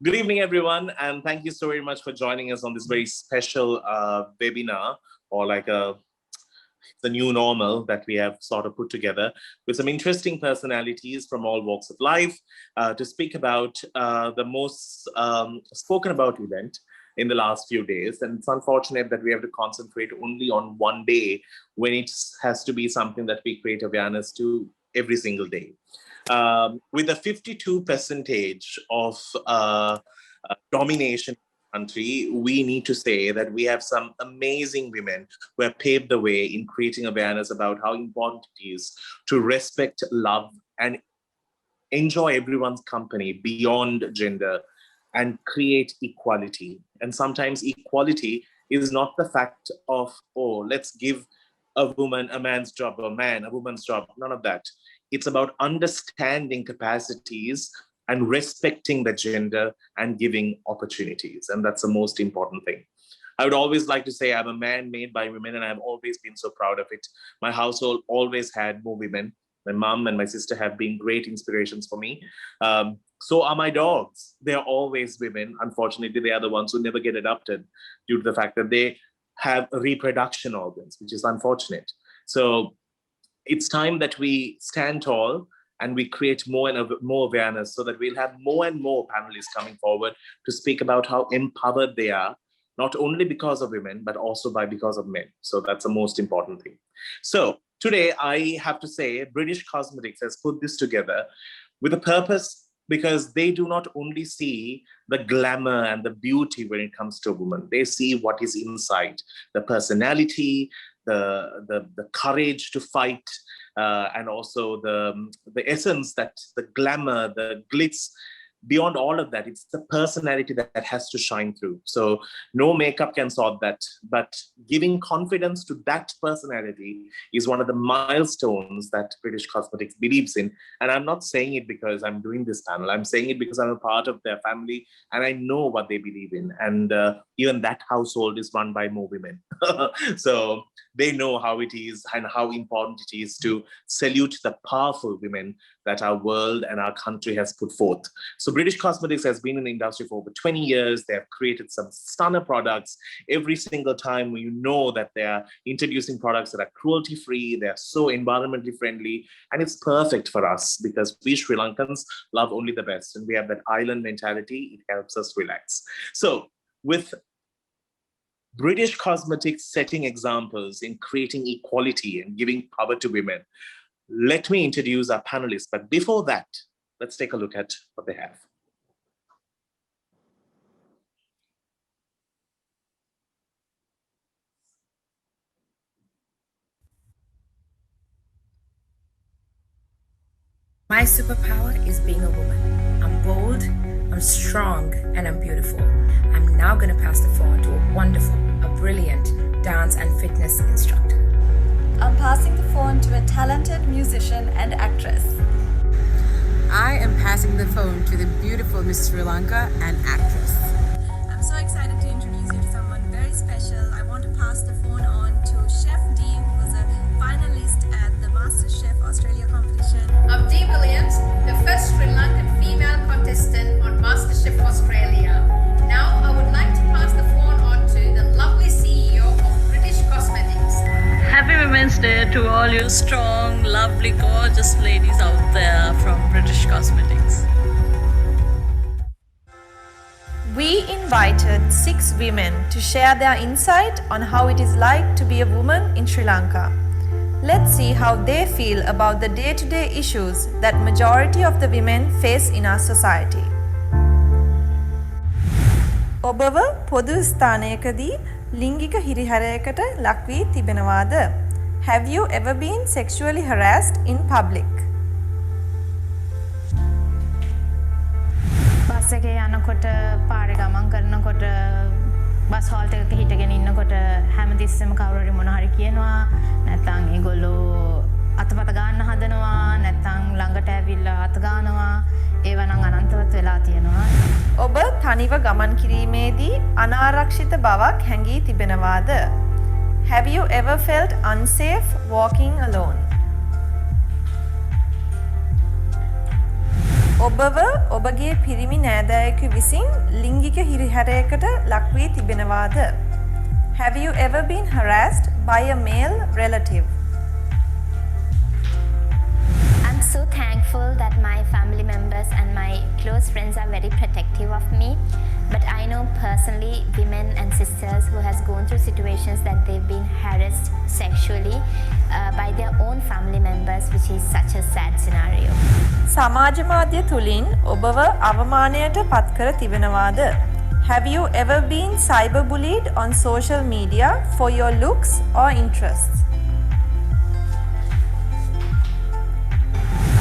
Good evening, everyone, and thank you so very much for joining us on this very special webinar, or like the new normal that we have sort of put together with some interesting personalities from all walks of life to speak about the most spoken about event in the last few days. And it's unfortunate that we have to concentrate only on one day when it has to be something that we create awareness to every single day. With a 52% of domination in the country, we need to say that we have some amazing women who have paved the way in creating awareness about how important it is to respect, love, and enjoy everyone's company beyond gender and create equality. And sometimes equality is not the fact of, oh, let's give a woman a man's job, or a man a woman's job. None of that. It's about understanding capacities and respecting the gender and giving opportunities. And that's the most important thing. I would always like to say I'm a man made by women, and I've always been so proud of it. My household always had more women. My mom and my sister have been great inspirations for me. So are my dogs. They're always women. Unfortunately, they are the ones who never get adopted due to the fact that they have reproduction organs, which is unfortunate. So it's time that we stand tall and we create more and more awareness so that we'll have more and more panelists coming forward to speak about how empowered they are, not only because of women, but also because of men. So that's the most important thing. So today I have to say British Cosmetics has put this together with a purpose, because they do not only see the glamour and the beauty when it comes to a woman. They see what is inside, the personality, the courage to fight, and also the essence, that the glamour, the glitz. Beyond all of that, it's the personality that has to shine through. So no makeup can solve that, but giving confidence to that personality is one of the milestones that British Cosmetics believes in. And I'm not saying it because I'm doing this panel. I'm saying it because I'm a part of their family and I know what they believe in. And even that household is run by more women. So they know how it is and how important it is to salute the powerful women that our world and our country has put forth. So British Cosmetics has been in the industry for over 20 years. They have created some stunner products. Every single time you know that they are introducing products that are cruelty-free, they are so environmentally friendly, and it's perfect for us because we Sri Lankans love only the best, and we have that island mentality. It helps us relax. So with British Cosmetics setting examples in creating equality and giving power to women, let me introduce our panelists. But before that, let's take a look at what they have. My superpower is being a woman. I'm bold, I'm strong, and I'm beautiful. I'm now going to pass the phone to a wonderful, a brilliant dance and fitness instructor. I'm passing the phone to a talented musician and actress. I am passing the phone to the beautiful Miss Sri Lanka and actress. I'm so excited to introduce you to someone very special. I want to pass the phone on to Chef D, who's a finalist at the MasterChef Australia competition. I'm Dee Williams, the first Sri Lankan female contestant on MasterChef Australia. Now I would like to pass the phone on to the lovely CEO of British Cosmetics. Happy Women's Day to all you strong, lovely, gorgeous ladies out there from British Cosmetics. We invited 6 women to share their insight on how it is like to be a woman in Sri Lanka. Let's see how they feel about the day-to-day issues that majority of the women face in our society. ඔබව පොදු ස්ථානයකදී ලිංගික හිරිහැරයකට ලක් වී තිබෙනවාද? Have you ever been sexually harassed in public? Bus එකේ යනකොට පාරේ ගමන් කරනකොට bus halt එකක හිටගෙන ඉන්නකොට හැමතිස්සෙම කවුරු හරි මොන හරි කියනවා නැත්නම් ඒගොල්ලෝ අතපත ගන්න හදනවා නැත්නම් ළඟට ඇවිල්ලා අත ගන්නවා ඒව නම් අනන්තවත් වෙලා තියෙනවා. ඔබ තනිව ගමන් කිරීමේදී අනාරක්ෂිත බවක් හැඟී තිබෙනවාද? Have you ever felt unsafe walking alone? ඔබව ඔබගේ පිරිමි නෑදෑයෙකු විසින් ලිංගික හිරිහැරයකට ලක් වී තිබෙනවාද? Have you ever been harassed by a male relative? I'm so thankful that my family members and my close friends are very protective of me. But I know personally women and sisters who has gone through situations that they've been harassed sexually by their own family members, which is such a sad scenario. සමාජ මාධ්‍ය තුලින් ඔබව අවමානයට පත්කර තිබෙනවාද? Have you ever been cyberbullied on social media for your looks or interests?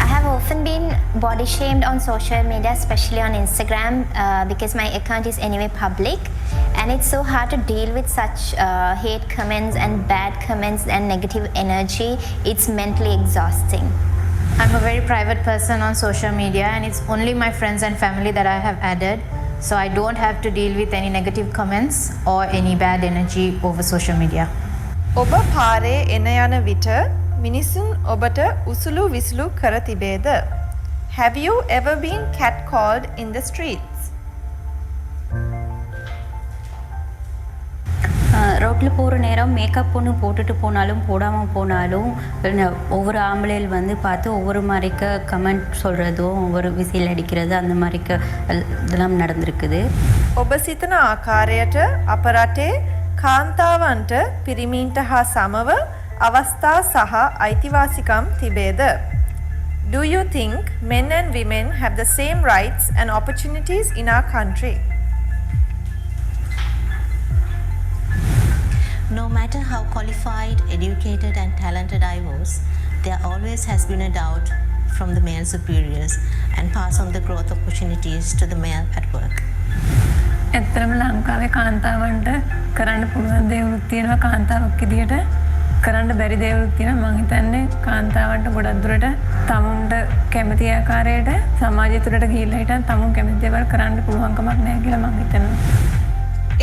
I have often been body shamed on social media, especially on Instagram, because my account is anyway public, and it's so hard to deal with such hate comments and bad comments and negative energy. It's mentally exhausting. I'm a very private person on social media, and it's only my friends and family that I have added, so I don't have to deal with any negative comments or any bad energy over social media. ඔබ පාරේ එන යන විට මිනිසුන් ඔබට උසුළු විසුළු කර තිබේද? Have you ever been catcalled in the streets? ரோட்டில் போகிற நேரம் மேக்கப் ஒன்று போட்டுட்டு போனாலும் போடாமல் போனாலும் ஒவ்வொரு ஆம்பளையில் வந்து பார்த்து ஒவ்வொரு மாதிரிக்க கமெண்ட் சொல்கிறதும் ஒவ்வொரு விசில் அடிக்கிறது அந்த மாதிரிக்க இதெல்லாம் நடந்திருக்குது. ඔබ සිතන ආකාරයට අප රටේ කාන්තාවන්ට පිරිමීන්ට හා සමව අවස්ථා සහ අයිතිවාසිකම් තිබේද? Do you think men and women have the same rights and opportunities in our country? No matter how qualified, educated and talented I was, there always has been a doubt from the male superiors and pass on the growth opportunities to the male at work. ඇත්තටම ලංකාවේ කාන්තාවන්ට කරන්න පුළුවන් දේවලුත් තියෙනවා කාන්තාවක් විදියට කරන්න බැරි දේවලුත් තියෙනවා මම හිතන්නේ කාන්තාවන්ට ගොඩක් දුරට තමුන්ට කැමති ආකාරයට සමාජය තුළට ගිහිල්ලා හිටන් තමුන් කැමති දේවල් කරන්න පුළුවන්කමක් නැහැ කියලා මම හිතනවා.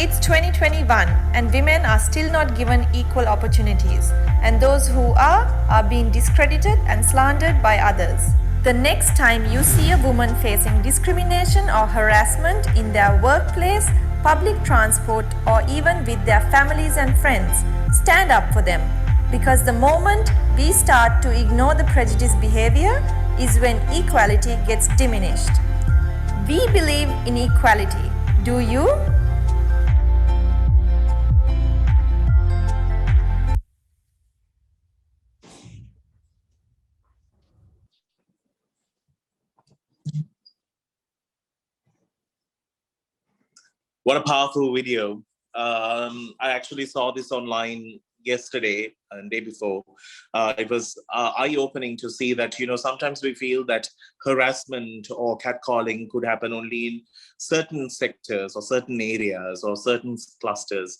It's 2021 and women are still not given equal opportunities, and those who are being discredited and slandered by others. The next time you see a woman facing discrimination or harassment in their workplace, public transport or even with their families and friends, stand up for them, because the moment we start to ignore the prejudice behavior is when equality gets diminished. We believe in equality. Do you? What a powerful video. I actually saw this online yesterday and day before. It was eye-opening to see that, sometimes we feel that harassment or catcalling could happen only in certain sectors or certain areas or certain clusters.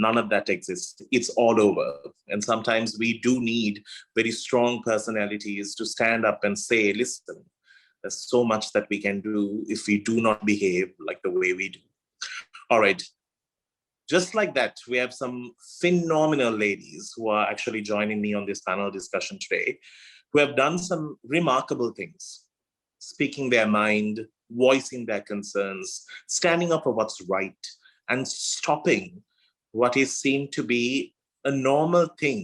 None of that exists. It's all over. And sometimes we do need very strong personalities to stand up and say, listen, there's so much that we can do if we do not behave like the way we do. All right. Just like that, we have some phenomenal ladies who are actually joining me on this panel discussion today, who have done some remarkable things, speaking their mind, voicing their concerns, standing up for what's right, and stopping what is seen to be a normal thing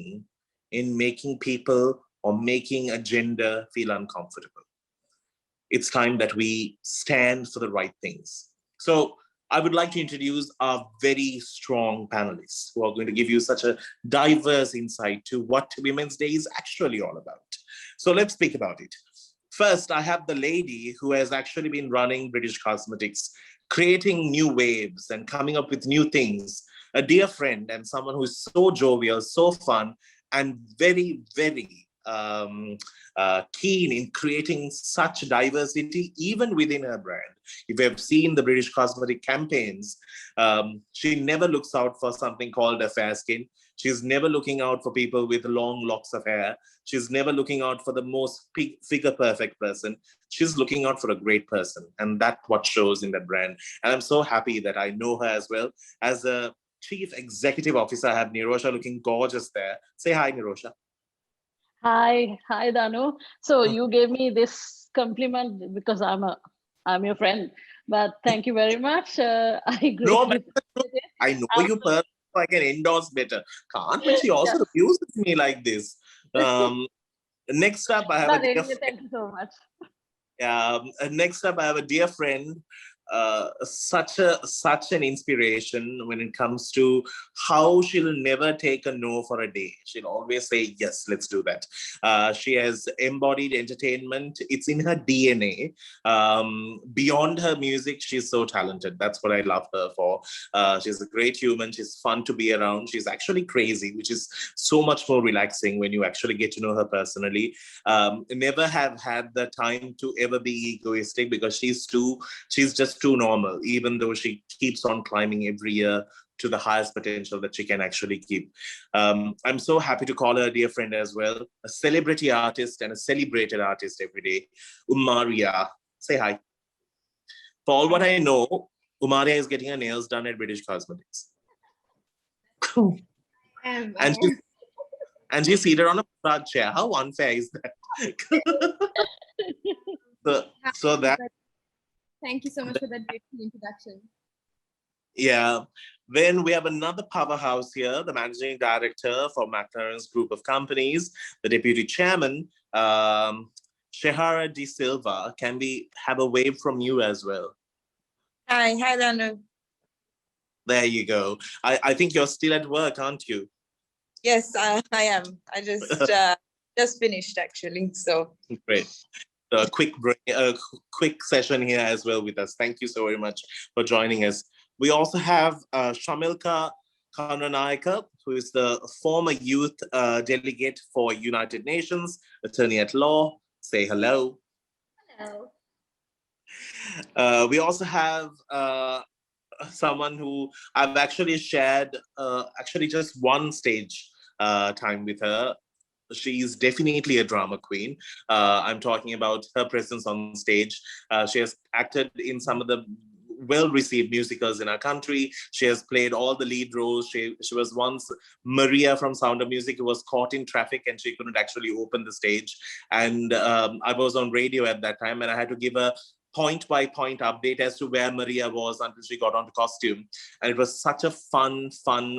in making people or making a gender feel uncomfortable. It's time that we stand for the right things. So I would like to introduce our very strong panelists who are going to give you such a diverse insight to what Women's Day is actually all about. So let's speak about it. First, I have the lady who has actually been running British Cosmetics, creating new waves and coming up with new things. A dear friend and someone who is so jovial, so fun, and very, very keen in creating such diversity even within her brand. If you have seen the British Cosmetic campaigns, she never looks out for something called a fair skin. She's never looking out for people with long locks of hair. She's never looking out for the most figure perfect person. She's looking out for a great person. And that's what shows in that brand. And I'm so happy that I know her as well. As a Chief Executive Officer, I have Nirosha looking gorgeous there. Say hi, Nirosha. Hi, Danu. So you gave me this compliment because I'm your friend. But thank you very much. I No, agree. but I know you personally, so I can endorse better. Can't, but she also abuses me like this. Next up, I have But a dear anyway, thank you so much. next up, I have a dear friend, such an inspiration when it comes to how she'll never take a no for a day. She'll always say, yes, let's do that. She has embodied entertainment. It's in her DNA. Beyond her music, she's so talented. That's what I love her for. She's a great human. She's fun to be around. She's actually crazy, which is so much more relaxing when you actually get to know her personally. Never have had the time to ever be egoistic because she's just too normal, even though she keeps on climbing every year to the highest potential that she can actually keep. I'm so happy to call her a dear friend as well, a celebrity artist and a celebrated artist every day, Umaria. Say hi. For all what I know, Umaria is getting her nails done at British Cosmetics. And she's seated on a massage chair. How unfair is that? so that. Thank you so much for that beautiful introduction. Yeah. Then we have another powerhouse here, the managing director for McLarens Group of Companies, the deputy chairman, Shehara de Silva. Can we have a wave from you as well? Hi, Danu. There you go. I think you're still at work, aren't you? Yes, I am. I just finished actually. So great. A quick break, quick session here as well with us. Thank you so very much for joining us. We also have Shamilka Karunanayaka, who is the former youth delegate for United Nations, attorney at law. Say hello. Hello. We also have someone who I've actually shared just one stage time with her. She's definitely a drama queen. I'm talking about her presence on stage. She has acted in some of the well-received musicals in our country. She has played all the lead roles. She was once Maria from Sound of Music, who was caught in traffic and she couldn't actually open the stage. And I was on radio at that time and I had to give a point-by-point update as to where Maria was until she got onto costume. And it was such a fun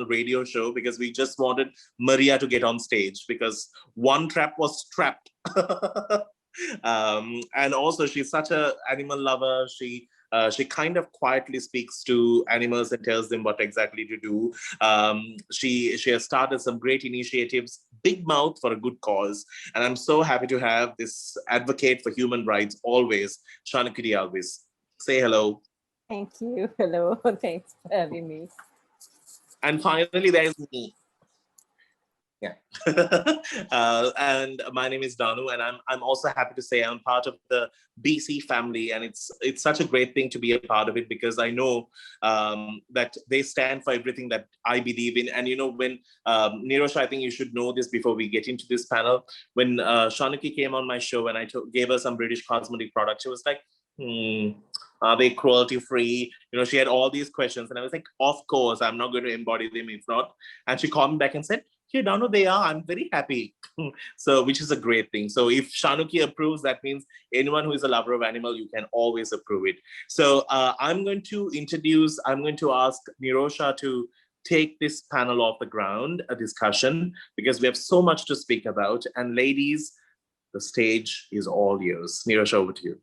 radio show because we just wanted Maria to get on stage because one trap was trapped. And also she's such an animal lover. She kind of quietly speaks to animals and tells them what exactly to do. She has started some great initiatives, big mouth for a good cause. And I'm so happy to have this advocate for human rights always, Shanuki de Alwis. Say hello. Thank you. Hello. Thanks for having me. And finally, there's me. Yeah. And my name is Danu, and I'm also happy to say I'm part of the BC family, and it's such a great thing to be a part of it because I know that they stand for everything that I believe in. And you know, when Nirosha, I think you should know this before we get into this panel. When Shanuki came on my show and I gave her some British cosmetic products, she was like, are they cruelty free? You know, she had all these questions, and I was like, of course, I'm not going to embody them if not. And she called me back and said, here, Danu, they are. I'm very happy. So, which is a great thing. So if Shanuki approves, that means anyone who is a lover of animal, you can always approve it. So I'm going to ask Nirosha to take this panel off the ground, a discussion, because we have so much to speak about. And ladies, the stage is all yours. Nirosha, over to you.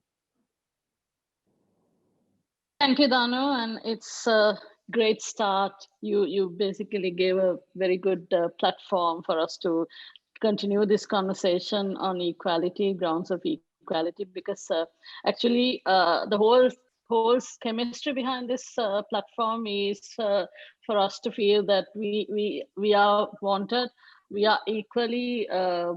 Thank you, Danu, and it's a great start. You basically gave a very good platform for us to continue this conversation on equality, grounds of equality, because actually the whole chemistry behind this platform is for us to feel that we are wanted, we are equally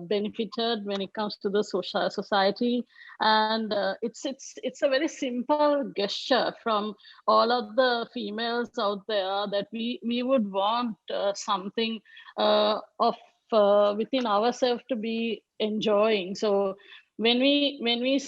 benefited when it comes to the society, and it's a very simple gesture from all of the females out there that we would want something of within ourselves to be enjoying. So when we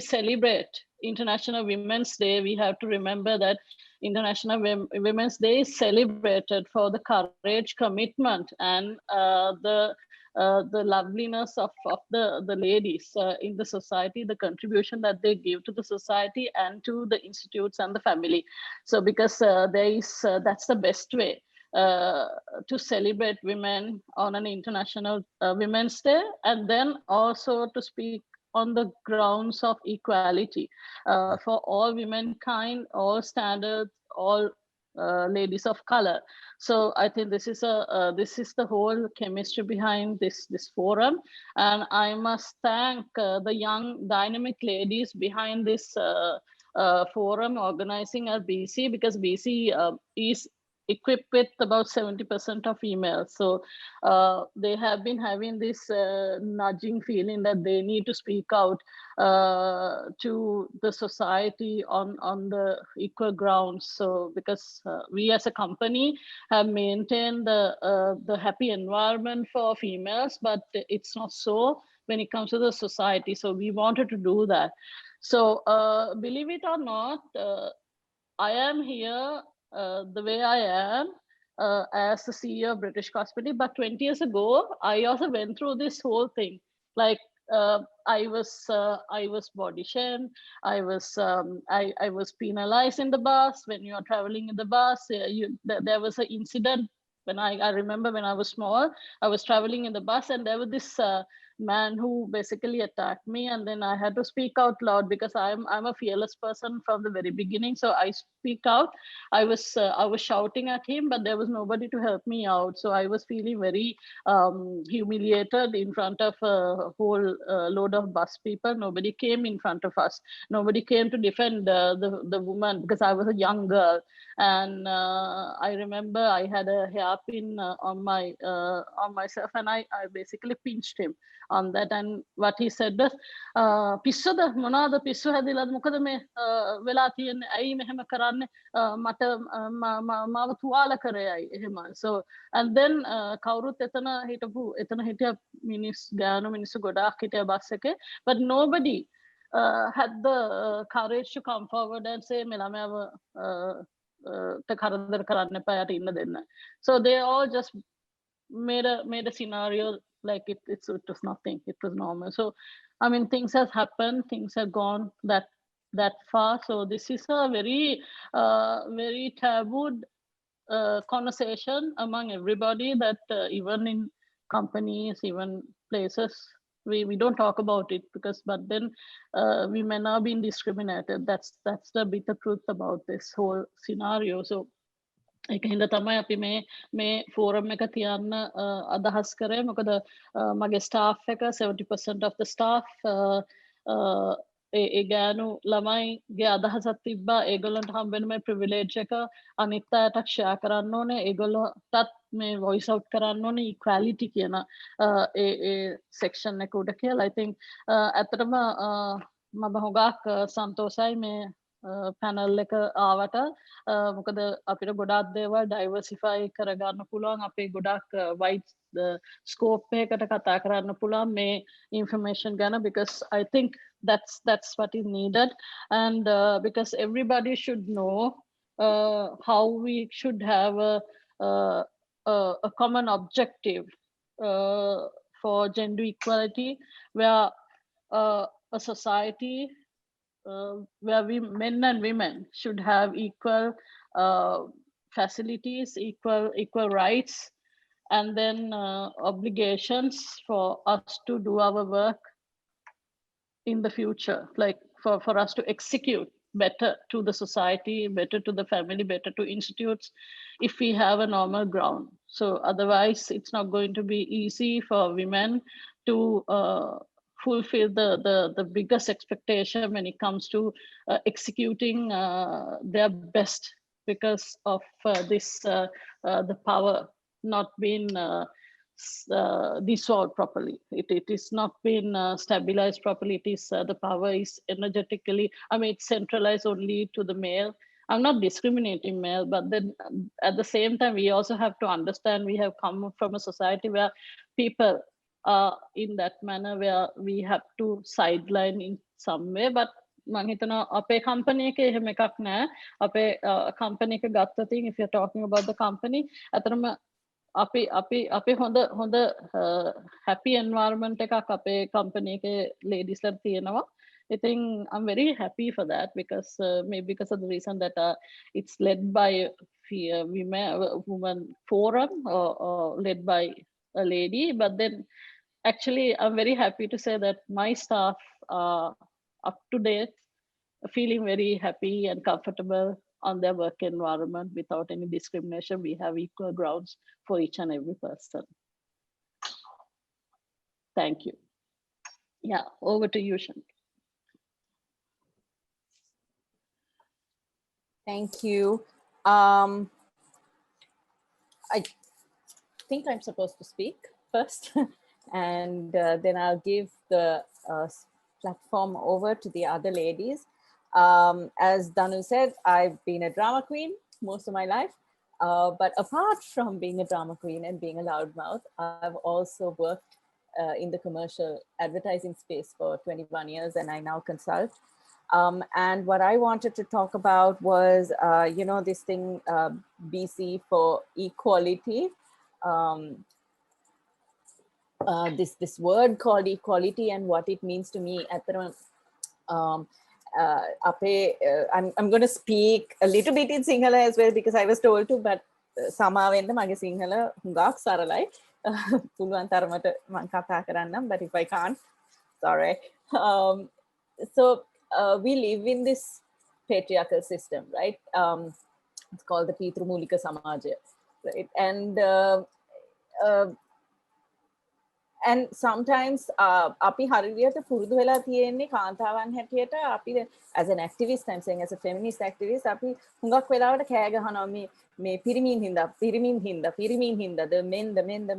celebrate International Women's Day, we have to remember that International Women's Day is celebrated for the courage, commitment, and the the loveliness of the ladies in the society, the contribution that they give to the society and to the institutes and the family. So because that's the best way to celebrate women on an international Women's Day, and then also to speak on the grounds of equality for all womankind, all standards, all ladies of color. So I think this is the whole chemistry behind this forum, and I must thank the young dynamic ladies behind this forum organizing at BC, because BC is equipped with about 70% of females. So they have been having this nudging feeling that they need to speak out to the society on the equal grounds. So because we as a company have maintained the happy environment for females, but it's not so when it comes to the society. So we wanted to do that. So believe it or not, I am here the way I am as the CEO of British Cosmetics, but 20 years ago, I also went through this whole thing. Like I was body shamed. I was penalized in the bus. When you are traveling in the bus, there was an incident when I remember when I was small. I was traveling in the bus, and there was this man who basically attacked me, and then I had to speak out loud because I'm a fearless person from the very beginning. So I speak out. I was shouting at him, but there was nobody to help me out. So I was feeling very humiliated in front of a whole load of bus people. Nobody came in front of us. Nobody came to defend the woman because I was a young girl. And I remember I had a hairpin on myself, and I basically pinched him on that. And what he said was, "Pissoda monada pissu hadilad mokada me vela tiyenne ai mehema karanne mata මාව තුවාල කරයයි එහෙම." So and then කවුරුත් එතන හිටිය ගෑනු මිනිස්සු ගොඩාක් හිටිය බස් එකේ, but nobody had the courage to come forward and say මේ ළමයාව කරදර කරන්න එපා, යට ඉන්න දෙන්න. So they all just made a scenario like it was nothing. It was normal. So I mean, things have happened, things have gone that far. So this is a very very tabooed conversation among everybody, that even in companies, even places, we don't talk about it, because but then women are being discriminated. That's the bitter truth about this whole scenario. So ඒකින්ද තමයි අපි මේ forum එක තියන්න අදහස් කරේ. මොකද මගේ ස්ටාෆ් එක 70% of the staff ඒ ගෑනු ළමයිගේ අදහසක් තිබ්බා. ඒගොල්ලන්ට හම්බෙන මේ ප්‍රිවිලේජ් එක අනිත් අයටත් ෂෙයා කරන්න ඕනේ. ඒගොල්ලන්ටත් මේ වොයිස් අවුට් කරන්න ඕනේ ඉක්වැලිටි කියන ඒ සෙක්ෂන් එක උඩ කියලා. I think ඇත්තටම මම හුඟක් සන්තෝෂයි මේ පැනල් එක ආවට. මොකද අපිට ගොඩාක් දේවල් ඩයිවර්සිෆයි කරගන්න පුළුවන්. අපේ ගොඩාක් වයිඩ් ස්කෝප් එකකට කතා කරන්න පුළුවන් මේ ඉන්ෆර්මේෂන් ගැන, because I think that's what is needed, and because everybody should know how we should have a common objective for gender equality, where a society where men and women should have equal facilities, equal rights, and then obligations for us to do our work in the future, like for us to execute better to the society, better to the family, better to institutes, if we have a normal ground. So otherwise it's not going to be easy for women to fulfill the biggest expectation when it comes to executing their best, because of this the power not being dissolved properly. It is not been stabilized properly. It is the power is energetically, I mean, it's centralized only to the male. I'm not discriminating male, but then at the same time, we also have to understand we have come from a society where people are in that manner, where we have to sideline in some way. But මං හිතනවා අපේ company එකේ එහෙම එකක් නෑ. අපේ company එක ගත්තොත් if you're talking about the company, අතරම අපි හොඳ happy environment එකක් අපේ company එකේ ladies ලා තියෙනවා. I think I'm very happy for that because maybe because of the reason that it's led by women forum or led by a lady. But then actually I'm very happy to say that my staff are up to date, feeling very happy and comfortable on their work environment without any discrimination. We have equal grounds for each and every person. Thank you. Yeah, over to you, Shanuki. Thank you. I think I'm supposed to speak first, and then I'll give the platform over to the other ladies. As Danu said, I've been a drama queen most of my life, but apart from being a drama queen and being a loudmouth, I've also worked in the commercial advertising space for 21 years, and I now consult. And what I wanted to talk about was, this thing, BC for equality. This word called equality and what it means to me. I'm going to speak a little bit in Sinhala as well because I was told to, but සමාවෙන්න මගේ සිංහල හුඟක් සරලයි. පුළුවන් තරමට මම කතා කරන්නම්, but if I can't, sorry. So we live in this patriarchal system, right? It's called the Pitrumulika Samaja, right? And sometimes අපි හරියට පුරුදු වෙලා තියෙන්නේ කාන්තාවන් හැටියට අපි as an activist, I'm saying as a feminist activist, අපි හුඟක් වෙලාවට කෑ ගහනවා මේ පිරිමින් හින්දා the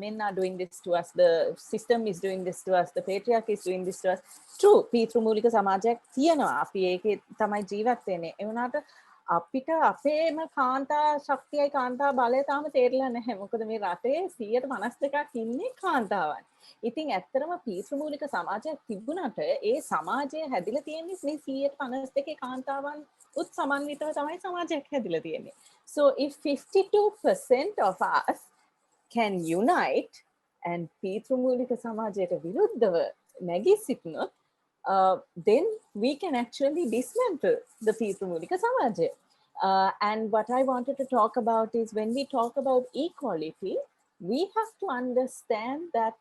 men are doing this to us, the system is doing this to us, the patriarchy is doing this to us. True, පීතෘමූලික සමාජයක් තියෙනවා, අපි ඒකේ තමයි ජීවත් වෙන්නේ. ඒ වුණාට අපිට අපේම කාන්තා ශක්තියයි කාන්තා බලය තාම තේරෙලා නැහැ. මොකද මේ රටේ 152ක් ඉන්නේ කාන්තාවන්. ඉතින් ඇත්තටම පීතෘමූලික සමාජයක් තිබුණාට ඒ සමාජය හැදිලා තියෙන්නේ මේ 152 කාන්තාවන් උත් සමන්විතව තමයි සමාජයක් හැදිලා තියෙන්නේ. So if 52% of us can unite and පීතෘමූලික සමාජයට විරුද්ධව නැගී සිටිනොත්, then we can actually dismantle the Pitrumulika Samaja. And what I wanted to talk about is when we talk about equality, we have to understand that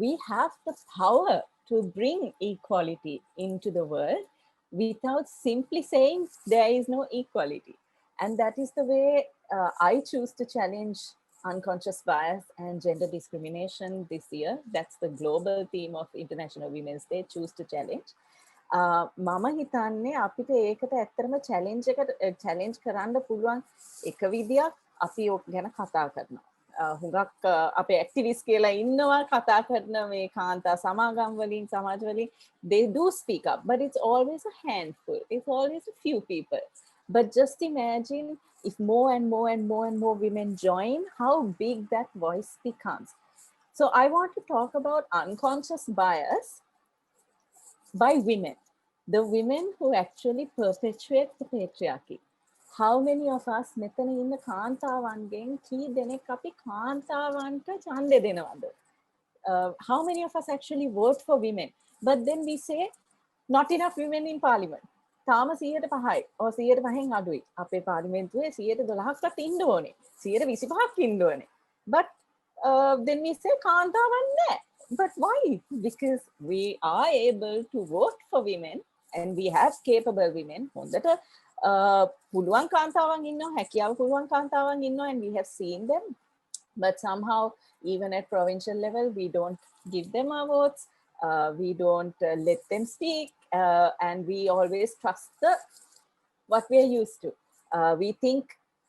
we have the power to bring equality into the world without simply saying there is no equality. And that is the way I choose to challenge unconscious bias and gender discrimination this year. That's the global theme of International Women's Day, choose to challenge. මම හිතන්නේ අපිට ඒකට ඇත්තටම challenge කරන්න පුළුවන් එක විදියක් අපි ඕක ගැන කතා කරනවා. හුඟක් අපේ activists කියලා ඉන්නවා කතා කරන මේ කාන්තා සමාගම් වලින් සමාජ වලින්, they do speak up, but it's always a handful, it's always a few people. But just imagine if more and more women join, how big that voice becomes. So I want to talk about unconscious bias by women, the women who actually perpetuate the patriarchy. How many of us මෙතන ඉන්න කාන්තාවන්ගෙන් කී දෙනෙක් අපි කාන්තාවන්ට ඡන්දෙ දෙනවද? How many of us actually vote for women? But then we say not enough women in parliament. තාම 105යි or 105න් අඩුයි. අපේ පාර්ලිමේන්තුවේ 112ක්වත් ඉන්න ඕනේ. 125ක් ඉන්න ඕනේ. But then we say කාන්තාවන් නැහැ. But why? Because we are able to vote for women and we have capable women. හොඳට පුළුවන් කාන්තාවන් ඉන්නවා, හැකියාව පුළුවන් කාන්තාවන් ඉන්නවා, and we have seen them. But somehow, even at provincial level, we don't give them our votes. We don't let them speak, and we always trust what we are used to. We think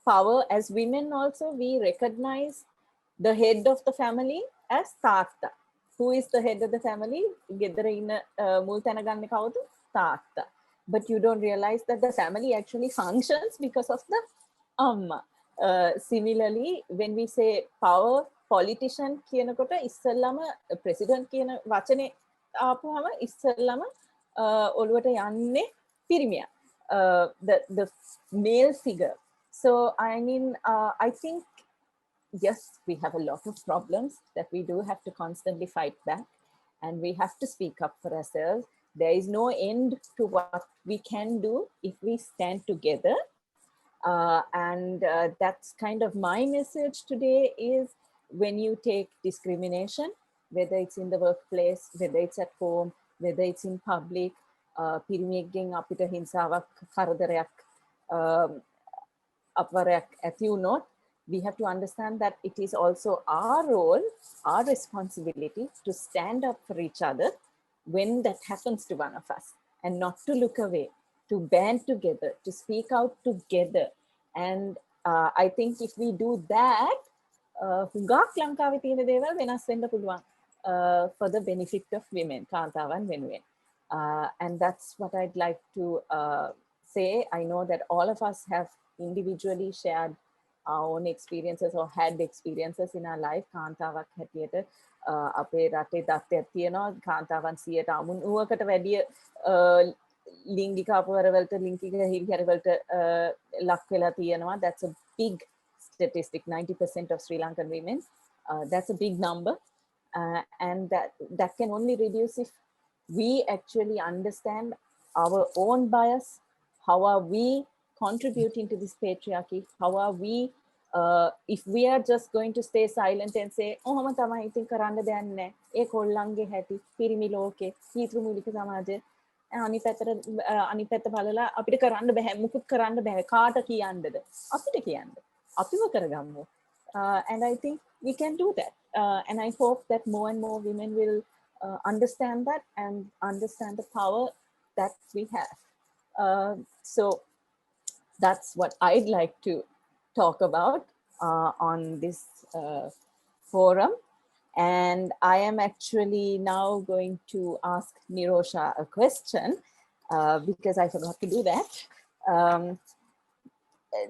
power as women also, we recognize the head of the family as තාත්තා. Who is the head of the family? ගෙදර ඉන්න මුල් තැන ගන්න කවුද? තාත්තා. But you don't realize that the family actually functions because of the amma. Similarly, when we say power, politician කියනකොට ඉස්සෙල්ලාම president කියන වචනේ ආපුවම ඉස්සෙල්ලාම ඔළුවට යන්නේ පිරිමියා, the male figure. So I mean, I think yes, we have a lot of problems that we do have to constantly fight back, and we have to speak up for ourselves. There is no end to what we can do if we stand together. And that's kind of my message today is, when you take discrimination, whether it's in the workplace, whether it's at home, whether it's in public, පිරිමියෙක්ගෙන් අපිට හිංසාවක් කරදරයක් අපවරයක් ඇති වුණොත්, we have to understand that it is also our role, our responsibility to stand up for each other when that happens to one of us, and not to look away, to band together, to speak out together. And I think if we do that, හුඟක් ලංකාවේ තියෙන දේවල් වෙනස් වෙන්න පුළුවන් for the benefit of women, කාන්තාවන් වෙනුවෙන්. And that's what I'd like to say. I know that all of us have individually shared our own experiences or had experiences in our life. කාන්තාවක් හැටියට අපේ රටේ තත්ත්වයක් තියෙනවා. කාන්තාවන් 190කට වැඩිය ලිංගික අපවරවලට, ලිංගික හිරිහැරවලට ලක් වෙලා තියෙනවා. That's a big statistic. 90% of Sri Lankan women. That's a big number. And that can only reduce if we actually understand our own bias. How are we contributing to this patriarchy? How are we, if we are just going to stay silent and say, oh, hama tamai itin karanna deyak naha, e kollange häti, pirimi loke, hීතෘ මූලික සමාජය, අනිත් පැත්ත බලලා අපිට කරන්න බෑ, මුකුත් කරන්න බෑ, කාට කියන්නද? අපිට කියන්න. අපිව කරගමු. And I think we can do that. And I hope that more and more women will understand that and understand the power that we have. So that's what I'd like to talk about on this forum. And I am actually now going to ask Nirosha a question because I forgot to do that.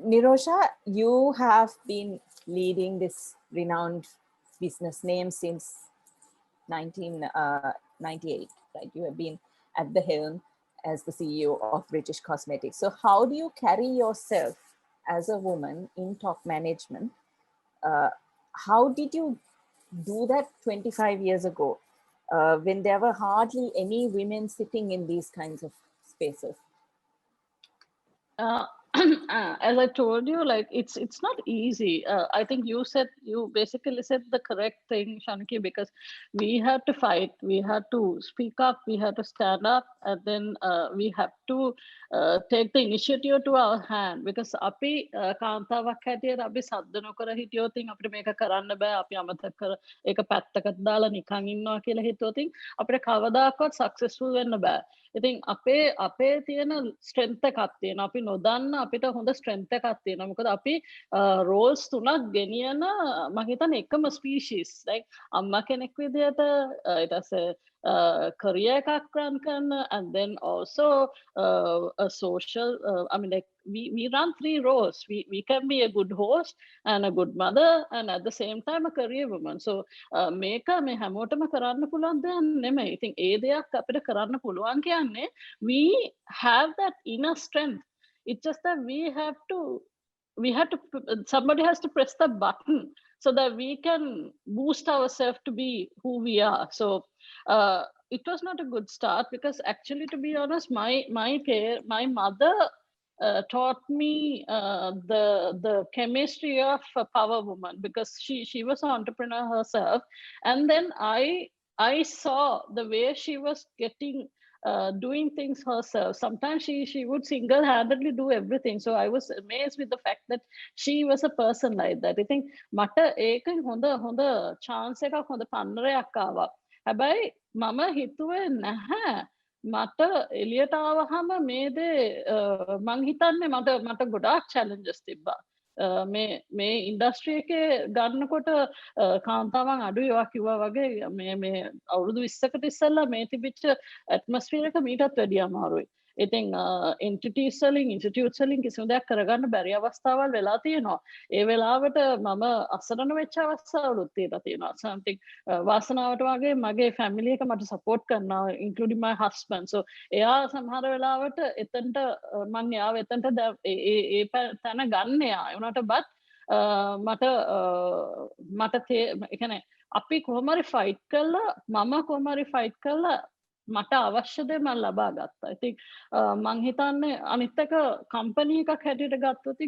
Nirosha, you have been leading this renowned business name since 1998, right? You have been at the helm as the CEO of British Cosmetics. So how do you carry yourself as a woman in top management? How did you do that 25 years ago when there were hardly any women sitting in these kinds of spaces? As I told you, like it's not easy. I think you basically said the correct thing, Shanuki, because we had to fight, we had to speak up, we had to stand up, and then we have to take the initiative to our hand. Because අපි කාන්තාවක් හැටියට අපි සද්ද නොකර හිටියොත් අපිට මේක කරන්න බෑ, අපි අමතක කර ඒක පැත්තකට දාලා නිකන් ඉන්නවා කියලා හිතුවොත් අපිට කවදාකවත් සක්සස්ෆුල් වෙන්න බෑ. ඉතින් අපේ තියෙන ස්ට්‍රෙන්ත් එකක් තියෙනවා. අපි නොදන්න අපිට හොඳ ස්ට්‍රෙන්ත් එකක් තියෙනවා. මොකද අපි රෝල්ස් තුනක් ගෙනියන මම හිතන්නේ එකම ස්පීෂීස්. like අම්මා කෙනෙක් විදියට ඊට පස්සේ career එකක් run කරන, and then also a social I mean, like we run 3 roles. We can be a good host and a good mother and at the same time a career woman. So මේක මේ හැමෝටම කරන්න පුළුවන් දෙයක් නෙමෙයි. ඉතින් ඒ දෙයක් අපිට කරන්න පුළුවන් කියන්නේ we have that inner strength. It's just that somebody has to press the button so that we can boost ourselves to be who we are. So it was not a good start because actually, to be honest, my mother taught me the chemistry of a power woman because she was an entrepreneur herself, and then I saw the way she was getting doing things herself. Sometimes she would single-handedly do everything. So I was amazed with the fact that she was a person like that. I think මට ඒක හොඳ chance එකක්, හොඳ පන්නරයක් ආවා. හැබැයි මම හිතුවේ නැහැ මට එළියට ආවහම මේ දේ මං හිතන්නේ මට ගොඩාක් challenges තිබ්බා. මේ ඉන්ඩස්ට්‍රි එකේ ගන්නකොට කාන්තාවන් අඩුයි ඔයා කිව්වා වගේ මේ අවුරුදු 20කට ඉස්සෙල්ලා මේ තිබිච්ච ඇට්මොස්ෆියර් එක මීටත් වැඩිය අමාරුයි. ඉතින් එන්ටිටිස් වලින් ඉන්ස්ටිටියුට්ස් වලින් කිසිම දෙයක් කරගන්න බැරි අවස්ථාවල් වෙලා තියෙනවා. ඒ වෙලාවට මම අසරණ වෙච්ච අවස්ථාවලුත් තියෙනවා. something වාසනාවට වගේ මගේ ෆැමිලි එක මට සපෝට් කරනවා, including my husband. so එයා සමහර වෙලාවට එතනට මම එයාව එතනට ඒ තැන ගන්න එයා. ඒුණාට but මට එකන අපි කොහොමරි ෆයිට් කල්ලා මම කොහොමරි ෆයිට් කල්ලා මට අවශ්‍යදේ මම ලබා ගත්තා. ඉතින් මං හිතන්නේ අනිත් එක කම්පැනි එකක් හැටියට ගත්තොත්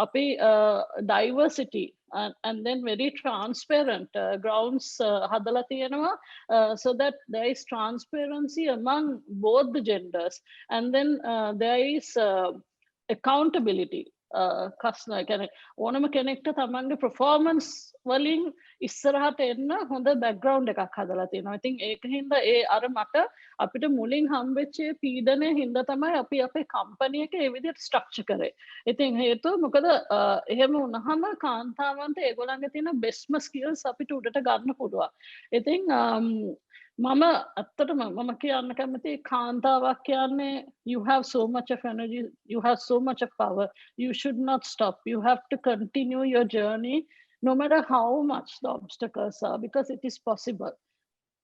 අපි diversity and then very transparent grounds හදලා තියෙනවා so that there is transparency among both the genders and then there is accountability. කස්න කැන ඕනම කෙනෙක්ට තමන්ගේ performance වලින් ඉස්සරහට එන්න හොඳ බැක්ග්‍රවුන්ඩ් එකක් හදලා තියෙනවා. ඉතින් ඒක හින්දා ඒ අර මට අපිට මුලින් හම්බෙච්ච පීඩනය හින්දා තමයි අපි අපේ කම්පැනි එක ඒ විදිහට ස්ට්‍රක්චර් කරේ. ඉතින් හේතුව මොකද එහෙම වුණාම කාන්තාවන්ට ඒගොල්ලන්ගේ තියෙන බෙස්ට්ම ස්කිල්ස් අපිට උඩට ගන්න පුළුවන්. ඉතින් මම ඇත්තටම මම කියන්න කැමති කාන්තාවක් කියන්නේ you have so much of energy, you have so much of power, you should not stop, you have to continue your journey no matter how much the obstacles are, because it is possible.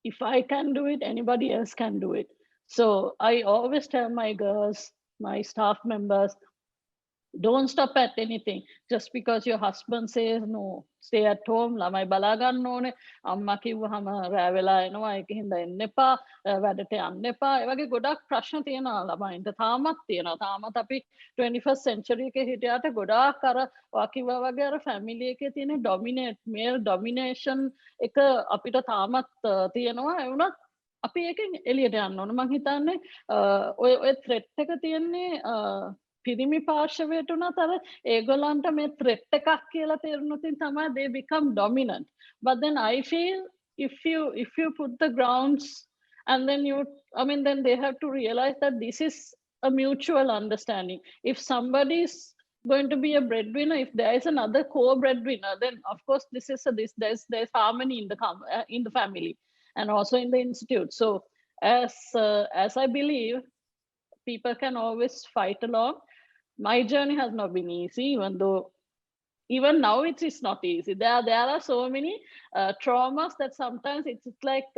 If I can do it, anybody else can do it. So I always tell my girls, my staff members, don't stop at anything just because your husband says no, stay at home, ළමයි බලා ගන්න ඕනේ, අම්මා කිව්වහම රෑ වෙලා එනවා ඒක හින්දා එන්න එපා, වැඩට යන්න එපා. ඒ වගේ ගොඩක් ප්‍රශ්න තියෙනවා ළමයින්ට තාමත් තියෙනවා. තාමත් අපි 21st century එකේ හිටියට ගොඩාක් අර කිව්වා වගේ අර ෆැමිලි එකේ තියෙන male domination එක අපිට තාමත් තියෙනවා. ඒ වුණත් අපි ඒකෙන් එළියට යන්න ඕන. මම හිතන්නේ ඔය threat එක තියෙන්නේ පිරිමි පාර්ශවයට උනත් අර ඒගොල්ලන්ට මේ threat එකක් කියලා තේරුණොතින් තමයි they become dominant. But then I feel if you put the grounds and then then they have to realize that this is a mutual understanding. If somebody is going to be a breadwinner, if there is another co-breadwinner, then of course there's harmony in the family and also in the institute. So as I believe, people can always fight along. My journey has not been easy, even now it's not easy. There are so many traumas that sometimes it's like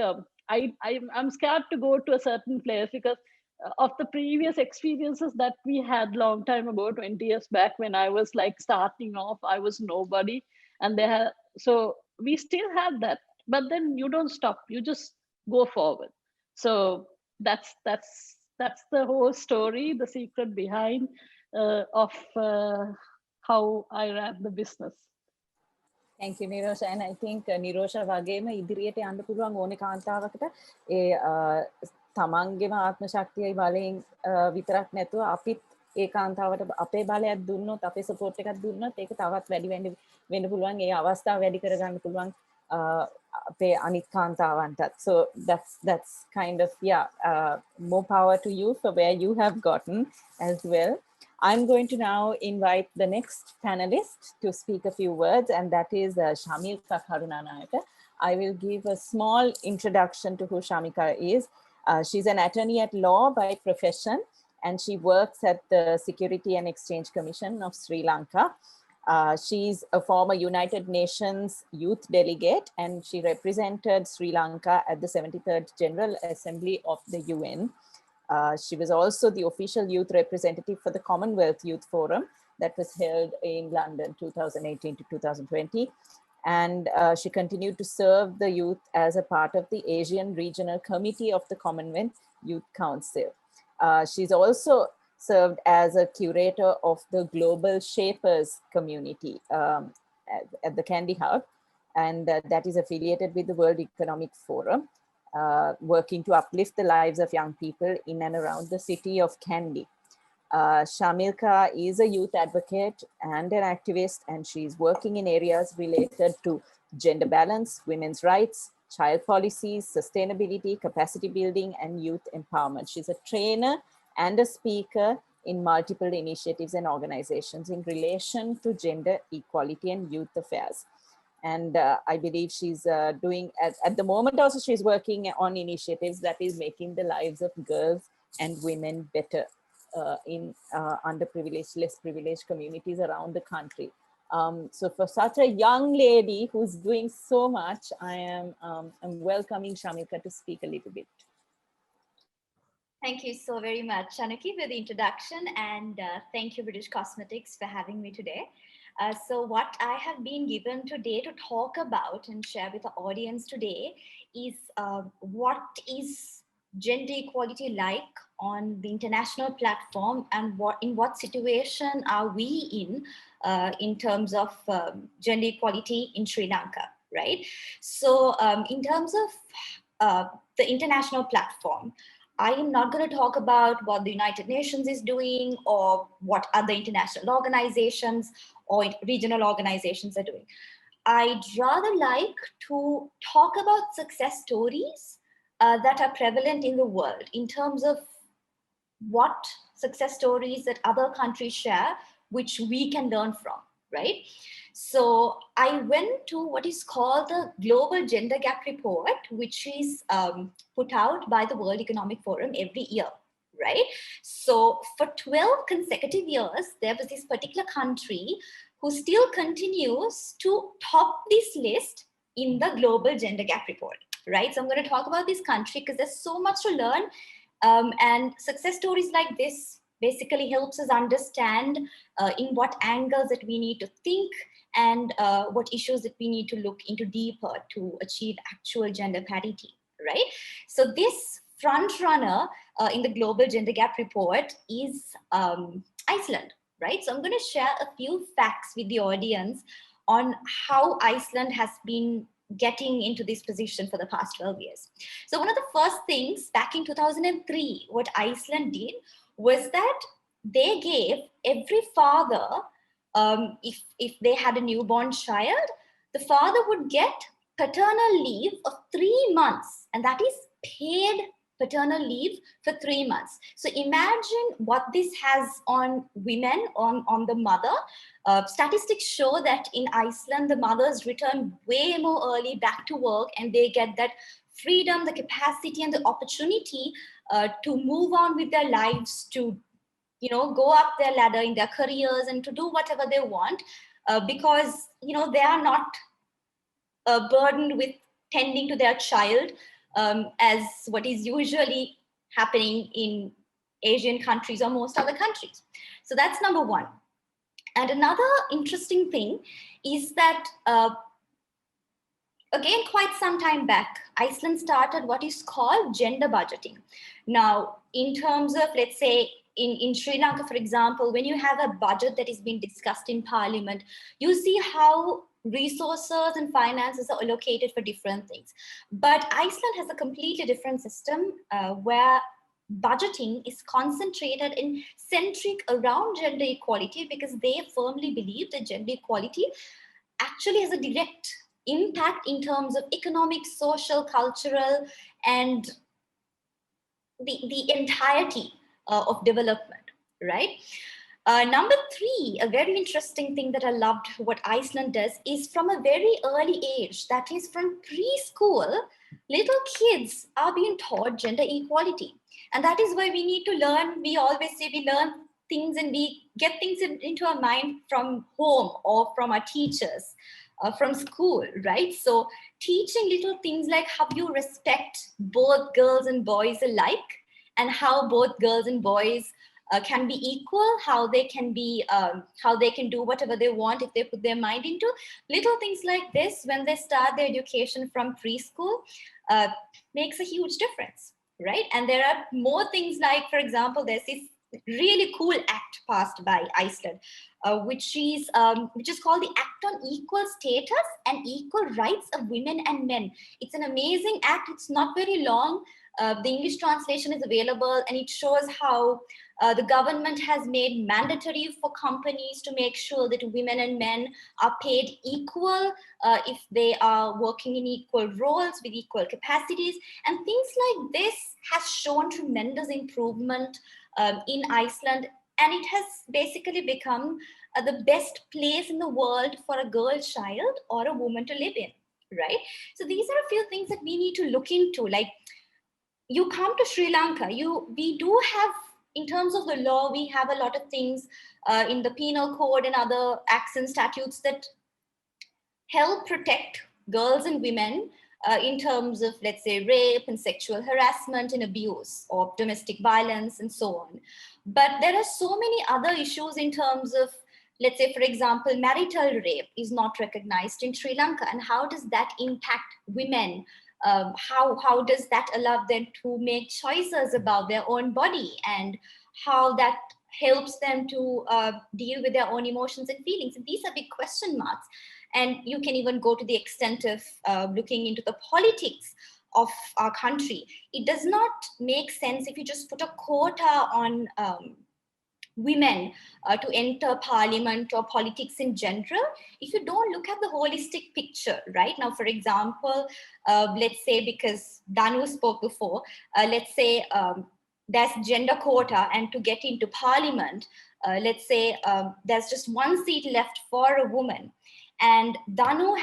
I'm scared to go to a certain place because of the previous experiences that we had long time ago, 20 years back, when I was like starting off, I was nobody, and so we still have that, but then you don't stop, you just go forward. So that's the whole story, the secret behind of how I ran the business. Thank you, Nirosha. And I think Nirosha වගේම ඉදිරියට යන්න පුළුවන් ඕනේ කාන්තාවකට ඒ තමන්ගේම ආත්ම ශක්තියයි බලයෙන් විතරක් නැතුව අපිත් ඒ කාන්තාවට අපේ බලයක් දුන්නොත් අපේ සපෝට් එකක් දුන්නොත් ඒක තවත් වැඩි වෙන්න පුළුවන්. ඒ අවස්ථාව වැඩි කරගන්න පුළුවන් අපේ අනිත් කාන්තාවන්ටත්. So that's kind of more power to you for where you have gotten as well. I'm going to now invite the next panelist to speak a few words, and that is Shamilka Karunanayaka. I will give a small introduction to who Shamilka is. She's an attorney at law by profession, and she works at the Security and Exchange Commission of Sri Lanka. She's a former United Nations youth delegate, and she represented Sri Lanka at the 73rd General Assembly of the UN. She was also the official youth representative for the Commonwealth Youth Forum that was held in London 2018 to 2020. And she continued to serve the youth as a part of the Asian Regional Committee of the Commonwealth Youth Council. She's also served as a curator of the Global Shapers community at the Candy Hub, and that is affiliated with the World Economic Forum, working to uplift the lives of young people in and around the city of Kandy. Shamilka is a youth advocate and an activist, and she's working in areas related to gender balance, women's rights, child policies, sustainability, capacity building, and youth empowerment. She's a trainer and a speaker in multiple initiatives and organizations in relation to gender equality and youth affairs. And I believe she's doing, at the moment also, she's working on initiatives that is making the lives of girls and women better in underprivileged, less privileged communities around the country. So for such a young lady who's doing so much, I'm welcoming Shamilka to speak a little bit. Thank you so very much, Shanuki, for the introduction, and thank you, British Cosmetics, for having me today. So what I have been given today to talk about and share with the audience today is what is gender equality like on the international platform, and in what situation are we in terms of gender equality in Sri Lanka, right? So in terms of the international platform, I am not going to talk about what the United Nations is doing or what other international organizations or regional organizations are doing. I'd rather like to talk about success stories that are prevalent in the world in terms of what success stories that other countries share, which we can learn from, right? So I went to what is called the Global Gender Gap Report, which is put out by the World Economic Forum every year, right? So for 12 consecutive years, there was this particular country who still continues to top this list in the Global Gender Gap Report, right? So I'm going to talk about this country because there's so much to learn. And success stories like this basically helps us understand in what angles that we need to think and what issues that we need to look into deeper to achieve actual gender parity, right? So this front runner in the Global Gender Gap Report is Iceland, right? So I'm going to share a few facts with the audience on how Iceland has been getting into this position for the past 12 years. So one of the first things back in 2003, what Iceland did was that they gave every father, if they had a newborn child, the father would get paternal leave of 3 months, and that is paid paternal leave for 3 months. So imagine what this has on women, on the mother. Statistics show that in Iceland, the mothers return way more early back to work, and they get that freedom, the capacity, and the opportunity to move on with their lives, to go up their ladder in their careers and to do whatever they want, because they are not burdened with tending to their child as what is usually happening in Asian countries or most other countries. So that's number one. And another interesting thing is that, again, quite some time back, Iceland started what is called gender budgeting. Now, in terms of, let's say, in Sri Lanka, for example, when you have a budget that is being discussed in parliament, you see how resources and finances are allocated for different things. But Iceland has a completely different system where budgeting is concentrated and centric around gender equality, because they firmly believe that gender equality actually has a direct impact in terms of economic, social, cultural, and the entirety of development, right? Number three, a very interesting thing that I loved what Iceland does is from a very early age, that is from preschool, little kids are being taught gender equality. And that is why we need to learn. We always say we learn things and we get things into our mind from home or from our teachers, from school, right? So teaching little things like how you respect both girls and boys alike, and how both girls and boys can be equal, how they can do whatever they want if they put their mind into little things like this. When they start their education from preschool, makes a huge difference, right? And there are more things like, for example, there's this really cool act passed by Iceland, which is called the Act on Equal Status and Equal Rights of Women and Men. It's an amazing act. It's not very long. The English translation is available, and it shows how the government has made mandatory for companies to make sure that women and men are paid equal if they are working in equal roles with equal capacities. And things like this has shown tremendous improvement in Iceland, and it has basically become the best place in the world for a girl child or a woman to live in, right? So these are a few things that we need to look into. Like, you come to Sri Lanka, we do have, in terms of the law, we have a lot of things in the penal code and other acts and statutes that help protect girls and women in terms of, let's say, rape and sexual harassment and abuse or domestic violence and so on. But there are so many other issues in terms of let's say, for example, marital rape is not recognized in Sri Lanka, and how does that impact women? How does that allow them to make choices about their own body, and how that helps them to deal with their own emotions and feelings? And these are big question marks. And you can even go to the extent of looking into the politics of our country. It does not make sense if you just put a quota on women to enter parliament or politics in general, if you don't look at the holistic picture, right? Now, for example, let's say, because Danu spoke before, let's say there's gender quota, and to get into parliament, let's say there's just one seat left for a woman, and Danu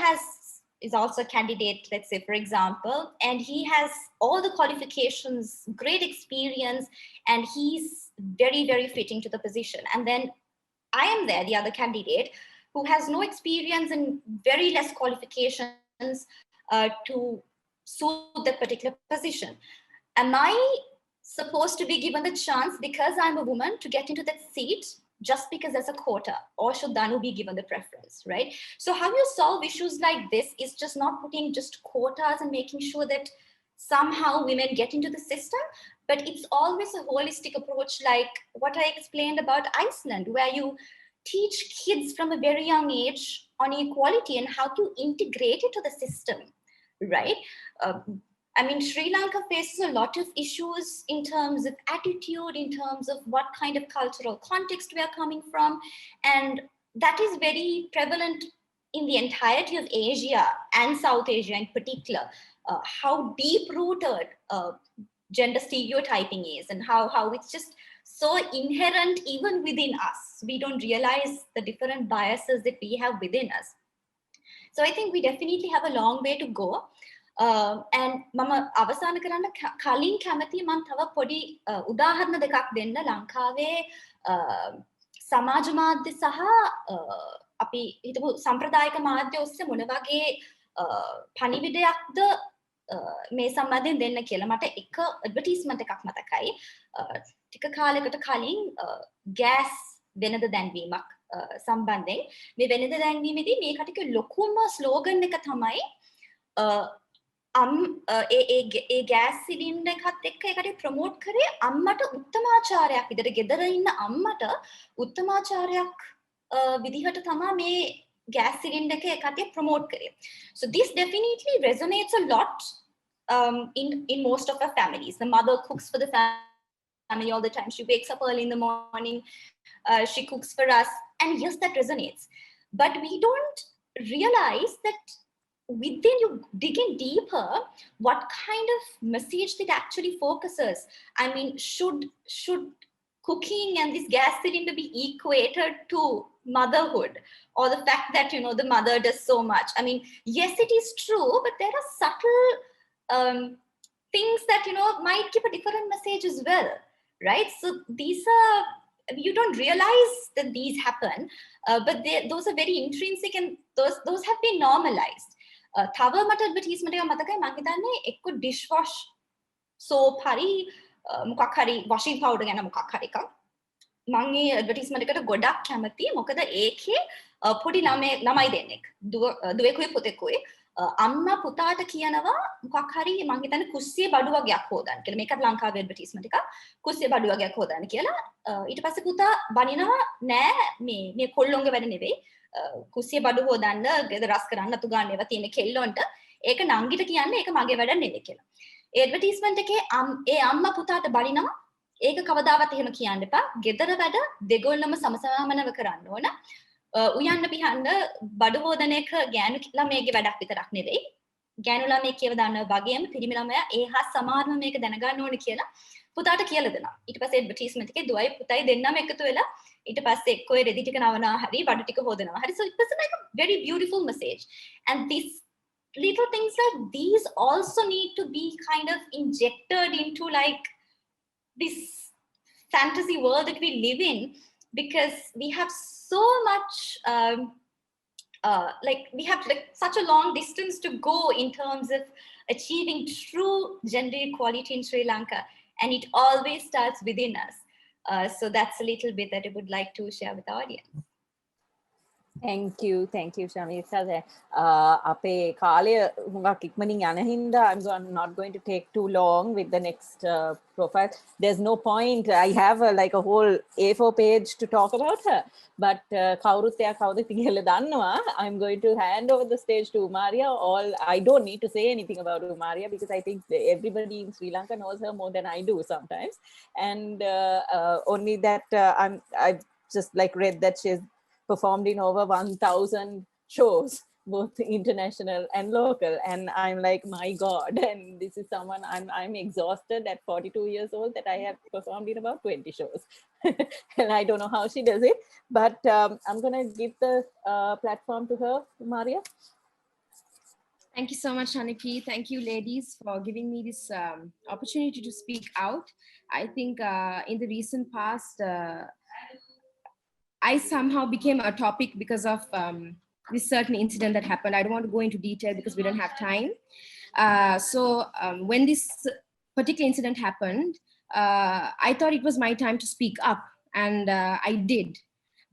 is also a candidate, let's say, for example, and he has all the qualifications, great experience, and he's very, very fitting to the position. And then I am there, the other candidate, who has no experience and very less qualifications to suit that particular position. Am I supposed to be given the chance because I'm a woman to get into that seat just because there's a quota, or should Danu be given the preference, right? So how you solve issues like this is just not putting just quotas and making sure that somehow women get into the system, but it's always a holistic approach, like what I explained about Iceland, where you teach kids from a very young age on equality and how to integrate it to the system, right? I mean, Sri Lanka faces a lot of issues in terms of attitude, in terms of what kind of cultural context we are coming from. And that is very prevalent in the entirety of Asia and South Asia in particular, how deep-rooted gender stereotyping is, and how it's just so inherent even within us. We don't realize the different biases that we have within us. So I think we definitely have a long way to go. And මම අවසාන කරන්න කලින් කැමති මම තව පොඩි උදාහරණ දෙකක් දෙන්න ලංකාවේ සමාජ මාධ්‍ය සහ අපි හිතමු සම්ප්‍රදායික මාධ්‍ය ඔස්සේ මොන වගේ පණිවිඩයක්ද මේ සම්බන්ධයෙන් දෙන්න කියලා. මට එක ඇඩ්වර්ටයිස්මන්ට් එකක් මතකයි. ටික කාලයකට කලින් ගෑස් වෙනද දැන්වීමක් සම්බන්ධයෙන් මේ වෙනද දැන්වීමේදී මේ කටක ලොකුම ස්ලෝගන් එක තමයි ඒ ගෑස් සිලින්ඩර් එකත් එක්ක ඒකට ප්‍රොමෝට් කරේ අම්මට උත්තමාචාරයක් විදිහට ගෙදර ඉන්න අම්මට උත්තමාචාරයක් විදිහට තමයි මේ gas cylinder එක කටේ promote කරේ. So this definitely resonates a lot in most of our families. The mother cooks for the family all the time. She wakes up early in the morning. She cooks for us. And yes, that resonates. But we don't realize that within you digging deeper, what kind of message it actually focuses. I mean, should cooking and this gas cylinder be equated to motherhood, or the fact that, you know, the mother does so much? I mean, yes, it is true, but there are subtle things that, you know, might give a different message as well, right? So these are, you don't realize that these happen, but those are very intrinsic, and those have been normalized. තව මට advertisement එකක් මතකයි මම හිතන්නේ එක්ක dishwash soap හරි මොකක් හරි washing powder ගැන මොකක් හරි එකක් මම මේ ඇඩ්වර්ටයිස්මන්ට් එකට ගොඩක් කැමතියි මොකද ඒකේ පොඩි ළමයි දෙන්නෙක් දුවෙකුයි පුතෙකුයි අම්මා පුතාට කියනවා මොකක් හරි මම හිතන්නේ කුස්සියේ බඩු වගේක් හොදන්න කියලා මේකත් ලංකාවේ ඇඩ්වර්ටයිස්මන්ට් එකක් කුස්සියේ බඩු වගේක් හොදන්න කියලා ඊට පස්සේ පුතා බනිනවා නෑ මේ කොල්ලොන්ගේ වැඩ නෙවෙයි කුස්සිය බඩු හොදන්න ගෙදර රස් කරන්න අතු ගන්න ඒවා තියෙන කෙල්ලොන්ට ඒක නංගිට කියන්නේ ඒක මගේ වැඩ නෙවෙයි කියලා. ඒ ඇඩ්වර්ටයිස්මන්ට් එකේ ඒ අම්මා පුතාට බලිනවා ඒක කවදාවත් එහෙම කියන්න එපා. ගෙදර වැඩ දෙගොල්ලම සමසමානව කරන්න ඕන. උයන්න පිහන්න බඩු හොදන එක ගෑනු ළමයිගේ වැඩක් විතරක් නෙවෙයි. ගෑනු ළමයි කියව දාන්න වගේම පිරිමි ළමයා ඒ හා සමානව මේක දැනගන්න ඕන කියලා පුතාට කියලා දෙනවා. ඊට පස්සේ ඇඩ්වර්ටයිස්මන්ට් එකේ දුවයි පුතයි දෙන්නම එකතු වෙලා ඊට පස්සේ එක්කෝ රෙදි ටික නවනවා හරි බඩු ටික හොදනවා හරි. So it was like a very beautiful message, and these little things like these also need to be kind of injected into like this fantasy world that we live in, because we have so much like we have like such a long distance to go in terms of achieving true gender equality in Sri Lanka, and it always starts within us. So that's a little bit that I would like to share with the audience. Thank you, Shamilka. අපේ කාලය හුඟක් ඉක්මනින් යන හින්දා not going to take too long with the next profile. There's no point. I have like a whole A4 page to talk about her. But කවුරුත් එයා කවුද කියලා දන්නවා. I'm going to hand over the stage to Umaria. I don't need to say anything about Umaria because I think everybody in Sri Lanka knows her more than I do sometimes. And only that I've just like read that she's performed in over 1,000 shows, both international and local. And I'm like, my God, and this is someone I'm exhausted at 42 years old that I have performed in about 20 shows. And I don't know how she does it, but I'm gonna give the platform to her, Maria. Thank you so much, Shanuki. Thank you, ladies, for giving me this opportunity to speak out. I think in the recent past, I somehow became a topic because of this certain incident that happened. I don't want to go into detail because we don't have time. So when this particular incident happened, I thought it was my time to speak up, and I did.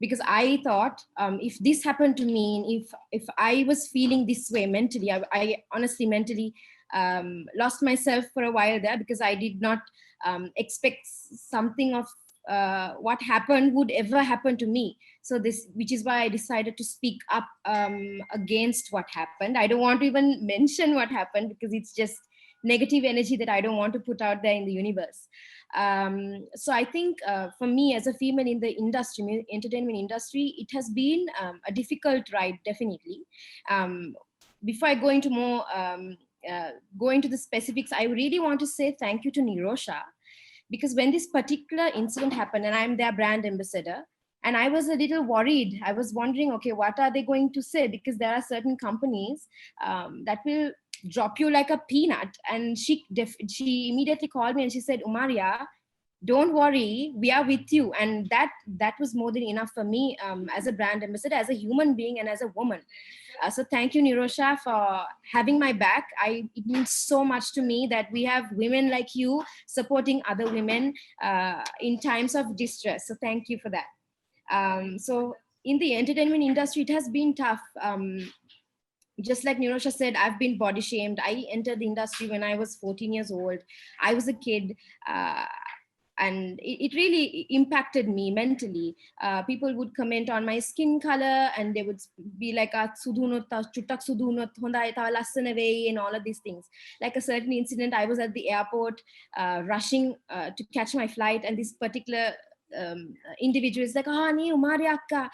Because I thought if this happened to me, if I was feeling this way mentally, I honestly mentally lost myself for a while there because I did not expect something of what happened would ever happen to me. So which is why I decided to speak up against what happened. I don't want to even mention what happened because it's just negative energy that I don't want to put out there in the universe. So I think for me as a female in the industry, entertainment industry, it has been a difficult ride, definitely. Before I go into more, go into the specifics, I really want to say thank you to Nirosha. Because when this particular incident happened, and I'm their brand ambassador, and I was a little worried. I was wondering, okay, what are they going to say? Because there are certain companies that will drop you like a peanut. And she immediately called me and she said, Umaria, don't worry, we are with you. And that was more than enough for me as a brand ambassador, as a human being and as a woman. So thank you, Nirosha, for having my back. It means so much to me that we have women like you supporting other women in times of distress. So thank you for that. So in the entertainment industry, it has been tough. Just like Nirosha said, I've been body shamed. I entered the industry when I was 14 years old. I was a kid. And it really impacted me mentally. People would comment on my skin color and they would be like, chutak sudunot hondai tawa lassana veyi, and all of these things. Like a certain incident, I was at the airport rushing to catch my flight, and this particular individual is like, nee Umaria akka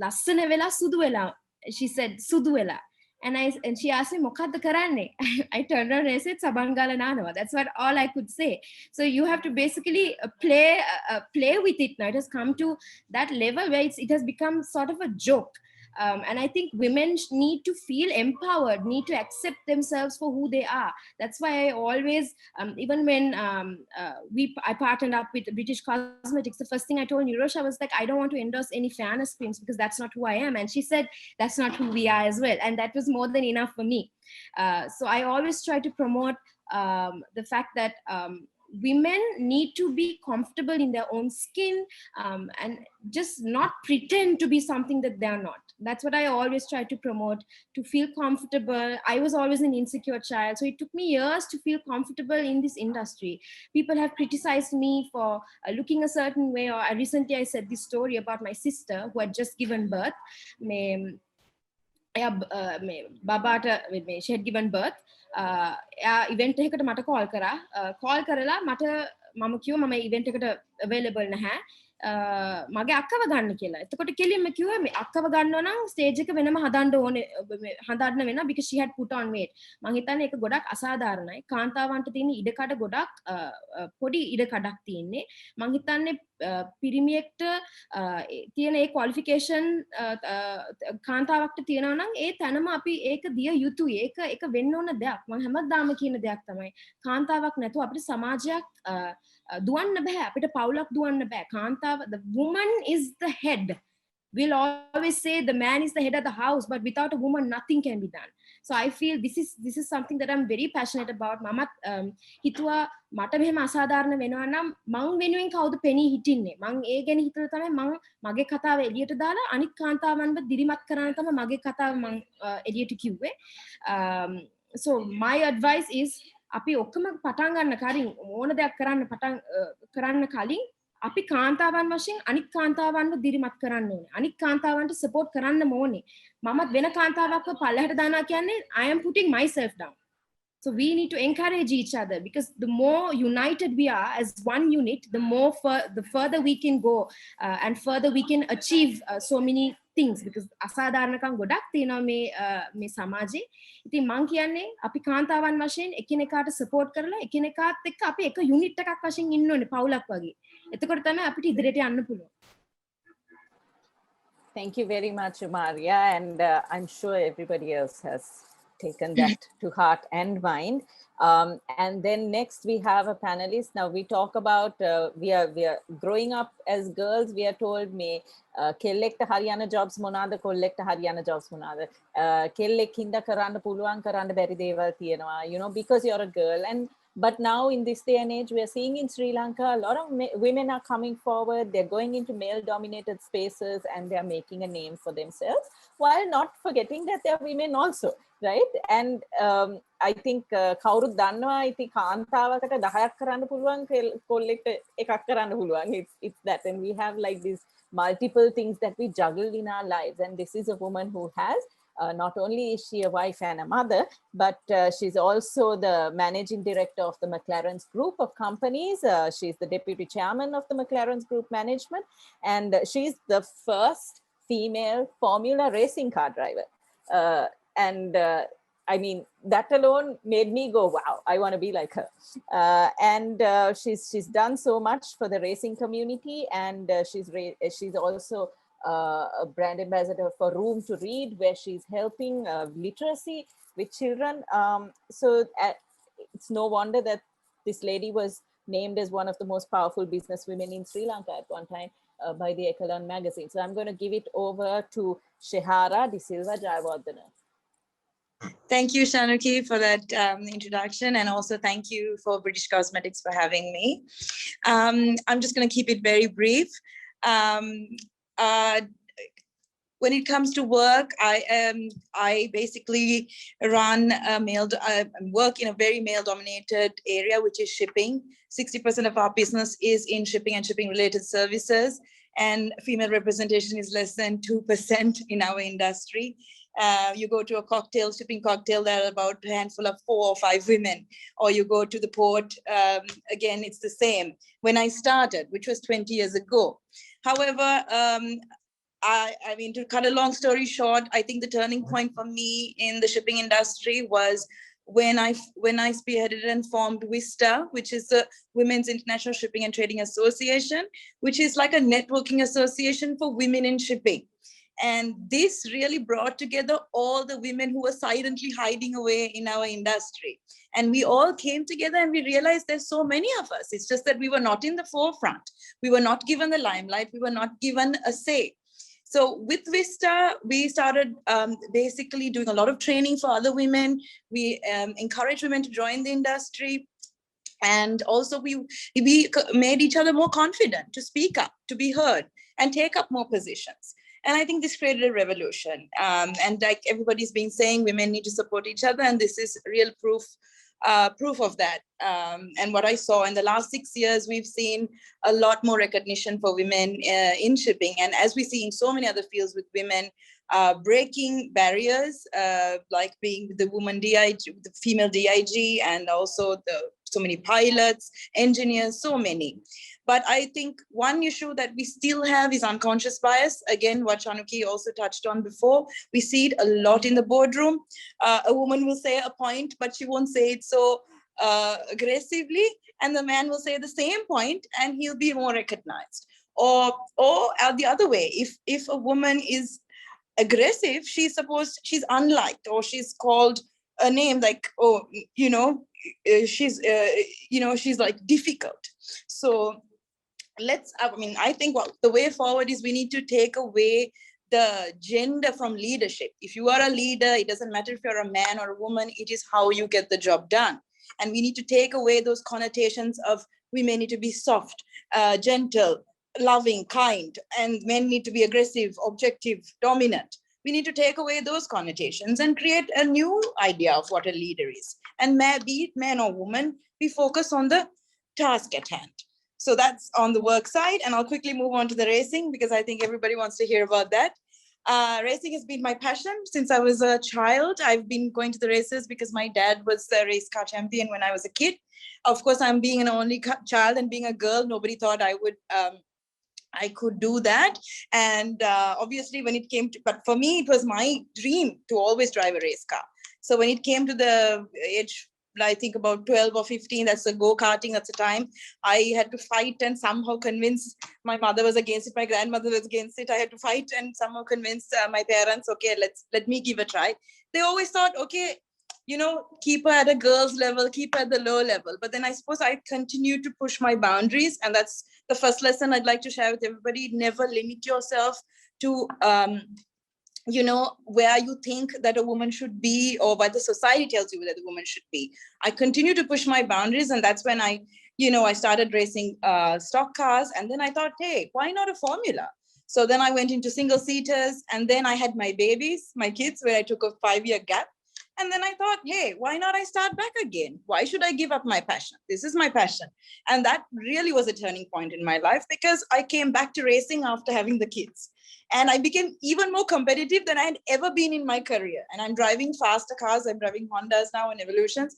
lassana vela sudu vela. She said, sudu vela. And she asked me, "Mokadda karanne?" I turned around and I said, "Sabangala nanawa." That's all I could say. So you have to basically play with it. Now it has come to that level where it has become sort of a joke. And I think women need to feel empowered, need to accept themselves for who they are. That's why I always, even when I partnered up with British Cosmetics, the first thing I told Nirosha was like, I don't want to endorse any fairness creams because that's not who I am. And she said, that's not who we are as well. And that was more than enough for me. So I always try to promote the fact that women need to be comfortable in their own skin and just not pretend to be something that they're not. That's what I always try to promote, to feel comfortable. I was always an insecure child, so it took me years to feel comfortable in this industry. People have criticized me for looking a certain way, or recently I said this story about my sister who had just given birth. She had given birth. Event එකකට මට call කරා. Call කරලා මට මම කිව්වා මම event එකට available නැහැ. මගේ අක්කව ගන්න කියලා. එතකොට කෙලින්ම කිව්වා මේ අක්කව ගන්නව නම් stage එක වෙනම හදන්න ඕනේ හදන්න වෙනවා because she had put on weight. මං හිතන්නේ ඒක ගොඩක් අසාධාරණයි. කාන්තාවන්ට තියෙන ඉඩකඩ ගොඩක් පොඩි ඉඩකඩක් තියෙන්නේ. මං හිතන්නේ පිරිමියෙක්ට තියෙන ඒ qualification කාන්තාවක්ට තියෙනවා නම් ඒ තැනම අපි ඒක දිය යුතුයි. ඒක වෙන්න ඕන දෙයක්. මම හැමදාම කියන දෙයක් තමයි. කාන්තාවක් නැතුව අපිට සමාජයක් දුවන්න බෑ. අපිට පවුලක් දුවන්න බෑ. කාන්තාව, the woman is the head. We'll always say the man is the head of the house, but without a woman, nothing can be done. So I feel this is something that I'm very passionate about. Mama hitwa mata mehema asadharana wenawa nam man wenuwen kawuda peni hitinne man ඒ ගැන හිතලා තමයි මම මගේ කතාව එළියට දාලා අනිත් කාන්තාවන්ව දිරිමත් කරන්න තමයි මගේ කතාව මම එළියට කිව්වේ. So my advice is අපි ඔක්කොම පටන් ගන්න කලින් ඕන දෙයක් කරන්න කලින් අපි කාන්තාවන් වශයෙන් අනිත් කාන්තාවන්ව දිරිමත් කරන්න ඕනේ. අනිත් කාන්තාවන්ට support කරන්න ඕනේ. මමත් වෙන කාන්තාවක්ව පල්ලෙහාට දානවා කියන්නේ I am putting myself down. So we need to encourage each other, because the more united we are as one unit, the further we can go and further we can achieve so many things. Because අසාධාරණකම් ගොඩක් තියෙනවා මේ සමාජේ. ඉතින් මං කියන්නේ අපි කාන්තාවන් වශයෙන් එකිනෙකාට support කරලා එකිනෙකාත් එක්ක අපි එක unit එකක් වශයෙන් ඉන්න ඕනේ පවුලක් වගේ. එතකොට තමයි අපිට ඉදිරියට යන්න පුළුවන්. Thank you very much, Umaria, and I'm sure everybody else has taken that to heart and mind. And then next we have a panelist. Now we talk about we are growing up as girls. We are told me kellekta hariyana jobs monada kollekta hariyana jobs monada kellek hinda karanna puluwan karanna bari dewal tiyenawa, you know, because you're a girl. And but now in this day and age, we are seeing in Sri Lanka a lot of women are coming forward. They're going into male dominated spaces and they're making a name for themselves, while not forgetting that they're women also, right? And I think කවුරුත් දන්නවා ඉතින් කාන්තාවකට 10ක් කරන්න පුළුවන් කොල්ලෙක්ට එකක් කරන්න පුළුවන්. It's that, and we have like these multiple things that we juggle in our lives, and this is a woman who has not only is she a wife and a mother, but she's also the managing director of the McLarens Group of Companies. She's the deputy chairman of the McLarens Group Management, and she's the first female Formula racing car driver. And I mean, that alone made me go, wow, I want to be like her. And she's done so much for the racing community, and she's also a brand ambassador for Room to Read, where she's helping literacy with children. So it's no wonder that this lady was named as one of the most powerful business women in Sri Lanka at one time by the Echelon magazine. So I'm going to give it over to Shehara de Silva Jayawardana. Thank you, Shanuki, for that introduction, and also thank you for British Cosmetics for having me. I'm just going to keep it very brief. When it comes to work, I basically run work in a very male-dominated area, which is shipping. 60% of our business is in shipping and shipping-related services, and female representation is less than 2% in our industry. You go to a shipping cocktail, there are about a handful of 4 or 5 women. Or you go to the port, again, it's the same. When I started, which was 20 years ago. However, I mean, to cut a long story short, I think the turning point for me in the shipping industry was when I spearheaded and formed WISTA, which is the Women's International Shipping and Trading Association, which is like a networking association for women in shipping. And this really brought together all the women who were silently hiding away in our industry. And we all came together and we realized there's so many of us. It's just that we were not in the forefront. We were not given the limelight. We were not given a say. So with Vista, we started basically doing a lot of training for other women. We encourage women to join the industry. And also we made each other more confident to speak up, to be heard, and take up more positions. And I think this created a revolution. And like everybody's been saying, women need to support each other. And this is real proof of that. And what I saw in the last 6 years, we've seen a lot more recognition for women in shipping. And as we see in so many other fields with women breaking barriers, like being the woman DIG, the female DIG, and also so many pilots, engineers, so many. But I think one issue that we still have is unconscious bias. Again, what Shanuki also touched on before, we see it a lot in the boardroom. A woman will say a point, but she won't say it so aggressively. And the man will say the same point and he'll be more recognized. Or the other way, if a woman is aggressive, she's unliked, or she's called a name like, oh, you know, she's like difficult. So I think the way forward is we need to take away the gender from leadership. If you are a leader, it doesn't matter if you're a man or a woman, it is how you get the job done. And we need to take away those connotations of women need to be soft, gentle, loving, kind, and men need to be aggressive, objective, dominant. We need to take away those connotations and create a new idea of what a leader is. And be it man or woman, we focus on the task at hand. So that's on the work side, and I'll quickly move on to the racing because I think everybody wants to hear about that. Racing has been my passion since I was a child. I've been going to the races because my dad was the race car champion when I was a kid. Of course, I'm being an only child and being a girl, nobody thought I could do that. And obviously when it came to, but for me, it was my dream to always drive a race car. So when it came to the age, I think about 12 or 15, that's the go-karting at the time, I had to fight and somehow convince, my mother was against it, my grandmother was against it. I had to fight and somehow convince my parents, okay, let me give a try. They always thought, okay, you know, keep her at a girl's level, keep her at the low level. But then I suppose I continue to push my boundaries. And that's the first lesson I'd like to share with everybody. Never limit yourself to, you know, where you think that a woman should be or what the society tells you that a woman should be. I continue to push my boundaries. And that's when I started racing stock cars. And then I thought, hey, why not a formula? So then I went into single seaters, and then I had my babies, my kids, where I took a 5-year gap. And then I thought, hey, why not I start back again? Why should I give up my passion? This is my passion. And that really was a turning point in my life because I came back to racing after having the kids. And I became even more competitive than I had ever been in my career. And I'm driving faster cars. I'm driving Hondas now and Evolutions.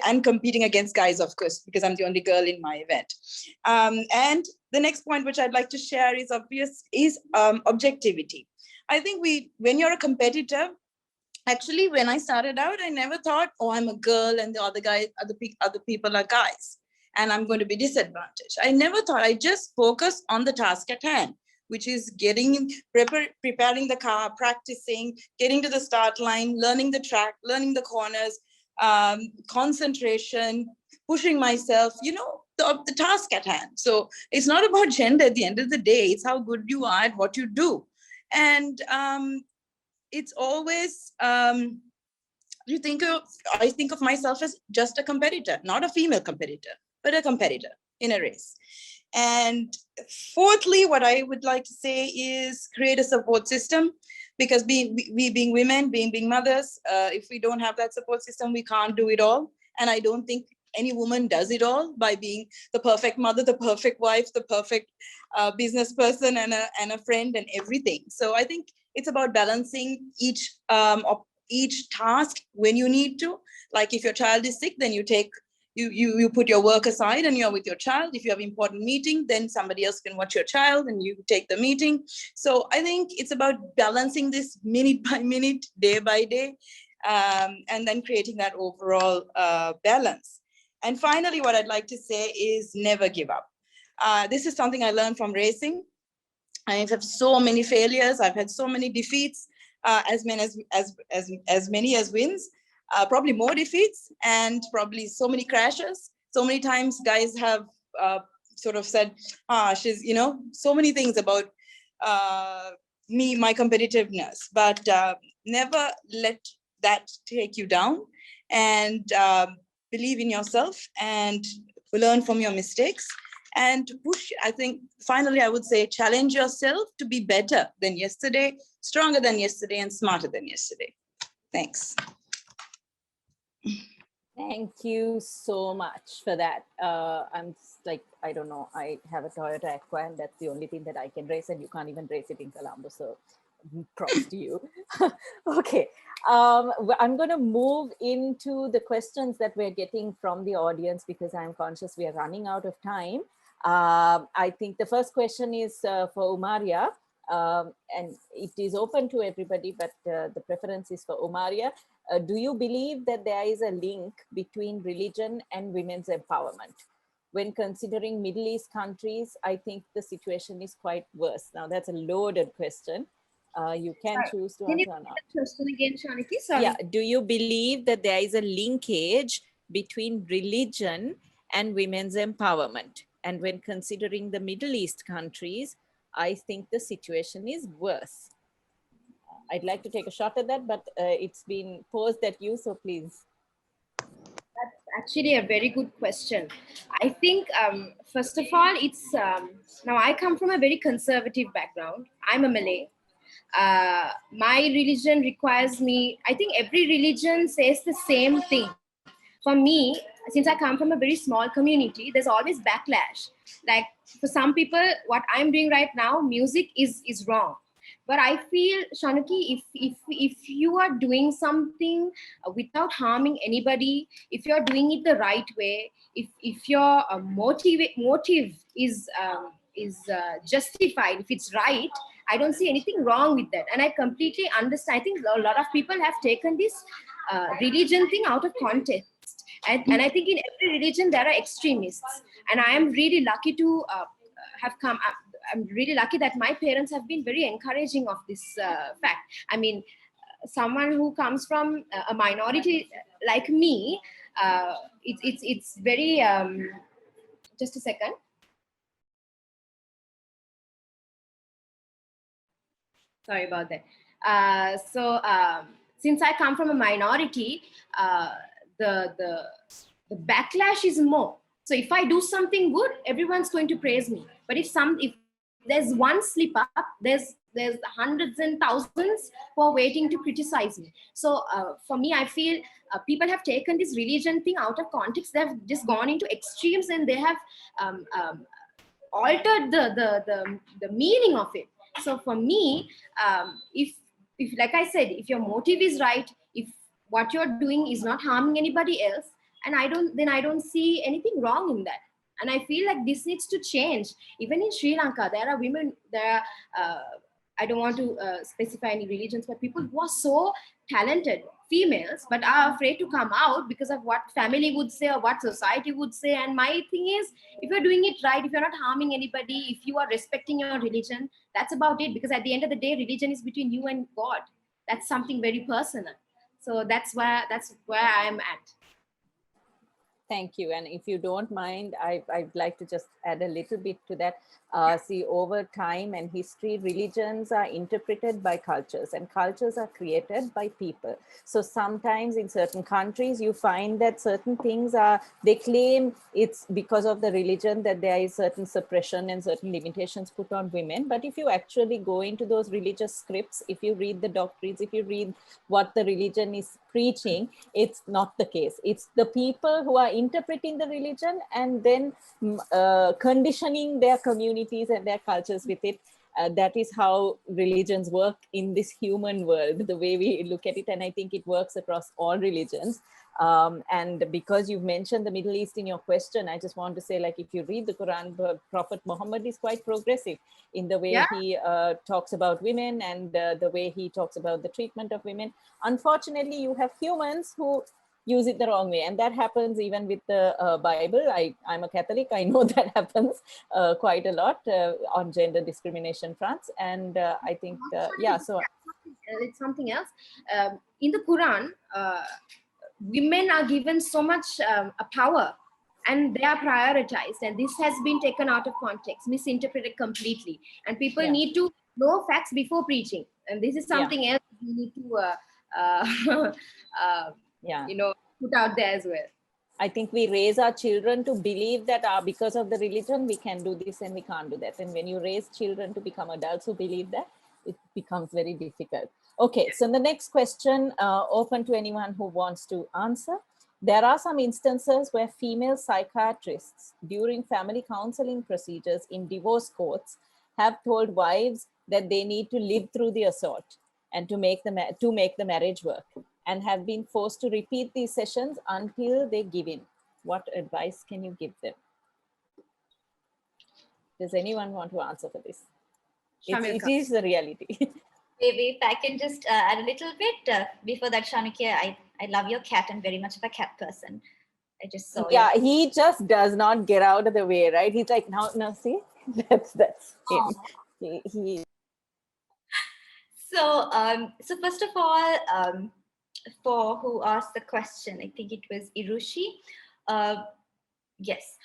I'm competing against guys, of course, because I'm the only girl in my event. And the next point, which I'd like to share is objectivity. I think when you're a competitor, actually, when I started out, I never thought, oh, I'm a girl and the other people are guys and I'm going to be disadvantaged. I never thought. I just focused on the task at hand, which is preparing the car, practicing, getting to the start line, learning the track, learning the corners, concentration, pushing myself, you know, the task at hand. So it's not about gender at the end of the day. It's how good you are at what you do. And it's always, I think of myself as just a competitor, not a female competitor, but a competitor in a race. And fourthly, what I would like to say is create a support system, because we being women, being mothers, if we don't have that support system, we can't do it all. And I don't think any woman does it all by being the perfect mother, the perfect wife, the perfect business person, and a friend and everything. So I think it's about balancing each task when you need to. Like if your child is sick, then you put your work aside and you're with your child. If you have an important meeting, then somebody else can watch your child and you take the meeting. So I think it's about balancing this minute by minute, day by day, and then creating that overall balance. And finally, what I'd like to say is never give up. This is something I learned from racing. I've had so many failures. I've had so many defeats, as many as wins. Probably more defeats and probably so many crashes. So many times guys have sort of said, she's, you know, so many things about me, my competitiveness, but never let that take you down, and believe in yourself and learn from your mistakes and push. I think finally I would say challenge yourself to be better than yesterday, stronger than yesterday, and smarter than yesterday. Thanks. Thank you so much for that. I'm like, I don't know, I have a Toyota Aqua and that's the only thing that I can race, and you can't even race it in Colombo. So props to you. Okay, I'm going to move into the questions that we're getting from the audience because I'm conscious we are running out of time. I think the first question is for Umaria, and it is open to everybody, but the preference is for Umaria. Do you believe that there is a link between religion and women's empowerment? When considering Middle East countries, I think the situation is quite worse. Now, that's a loaded question. You can choose to answer or not. Question again, Shanuki? Sorry. Yeah. Do you believe that there is a linkage between religion and women's empowerment? And when considering the Middle East countries, I think the situation is worse. I'd like to take a shot at that, but it's been posed at you, so please. That's actually a very good question. I think, first of all, it's now I come from a very conservative background. I'm a Malay. My religion requires me, I think every religion says the same thing. For me, since I come from a very small community, there's always backlash. Like for some people, what I'm doing right now, music is wrong. But I feel, Shanuki, if you are doing something without harming anybody, if you're doing it the right way, if your motive is justified, if it's right, I don't see anything wrong with that. And I completely understand. I think a lot of people have taken this religion thing out of context. And I think in every religion there are extremists. And I am really lucky to have come up. I'm really lucky that my parents have been very encouraging of this fact. I mean, someone who comes from a minority like me, it's very, just a second. Sorry about that. Since I come from a minority, the backlash is more. So if I do something good, everyone's going to praise me. But if there's one slip up, there's hundreds and thousands who are waiting to criticize me. So for me, I feel people have taken this religion thing out of context. They've just gone into extremes and they have altered the meaning of it. So for me, if like I said, if your motive is right, if what you're doing is not harming anybody else, and I don't see anything wrong in that. And I feel like this needs to change. Even in Sri Lanka, there are women, I don't want to specify any religions, but people who are so talented, females, but are afraid to come out because of what family would say or what society would say. And my thing is, if you're doing it right, if you're not harming anybody, if you are respecting your religion, that's about it. Because at the end of the day, religion is between you and God. That's something very personal. So that's where I'm at. Thank you. And if you don't mind, I'd like to just add a little bit to that. See, over time and history, religions are interpreted by cultures and cultures are created by people. So sometimes in certain countries, you find that certain things they claim it's because of the religion that there is certain suppression and certain limitations put on women. But if you actually go into those religious scripts, if you read the doctrines, if you read what the religion is preaching, it's not the case. It's the people who are interpreting the religion and then conditioning their communities and their cultures with it. That is how religions work in this human world, the way we look at it. And I think it works across all religions. And because you've mentioned the Middle East in your question, I just want to say, like, if you read the Quran, Prophet Muhammad is quite progressive in the way he talks about women and the way he talks about the treatment of women. Unfortunately, you have humans who use it the wrong way. And that happens even with the Bible. I'm a Catholic. I know that happens quite a lot on gender discrimination fronts. And I think, so. It's something else. In the Quran, women are given so much power and they are prioritized. And this has been taken out of context, misinterpreted completely. And people need to know facts before preaching. And this is something else we need to put out there as well. I think we raise our children to believe that because of the religion, we can do this and we can't do that. And when you raise children to become adults who believe that, it becomes very difficult. Okay, so the next question, open to anyone who wants to answer. There are some instances where female psychiatrists during family counseling procedures in divorce courts have told wives that they need to live through the assault and to make the marriage work, and have been forced to repeat these sessions until they give in. What advice can you give them? Does anyone want to answer for this? It is the reality. Maybe if I can just add a little bit before that, Shanuki, I love your cat and very much of a cat person. I just saw he just does not get out of the way, right? He's like, now see, that's him. He. So first of all, for who asked the question, I think it was Irushi. Yes,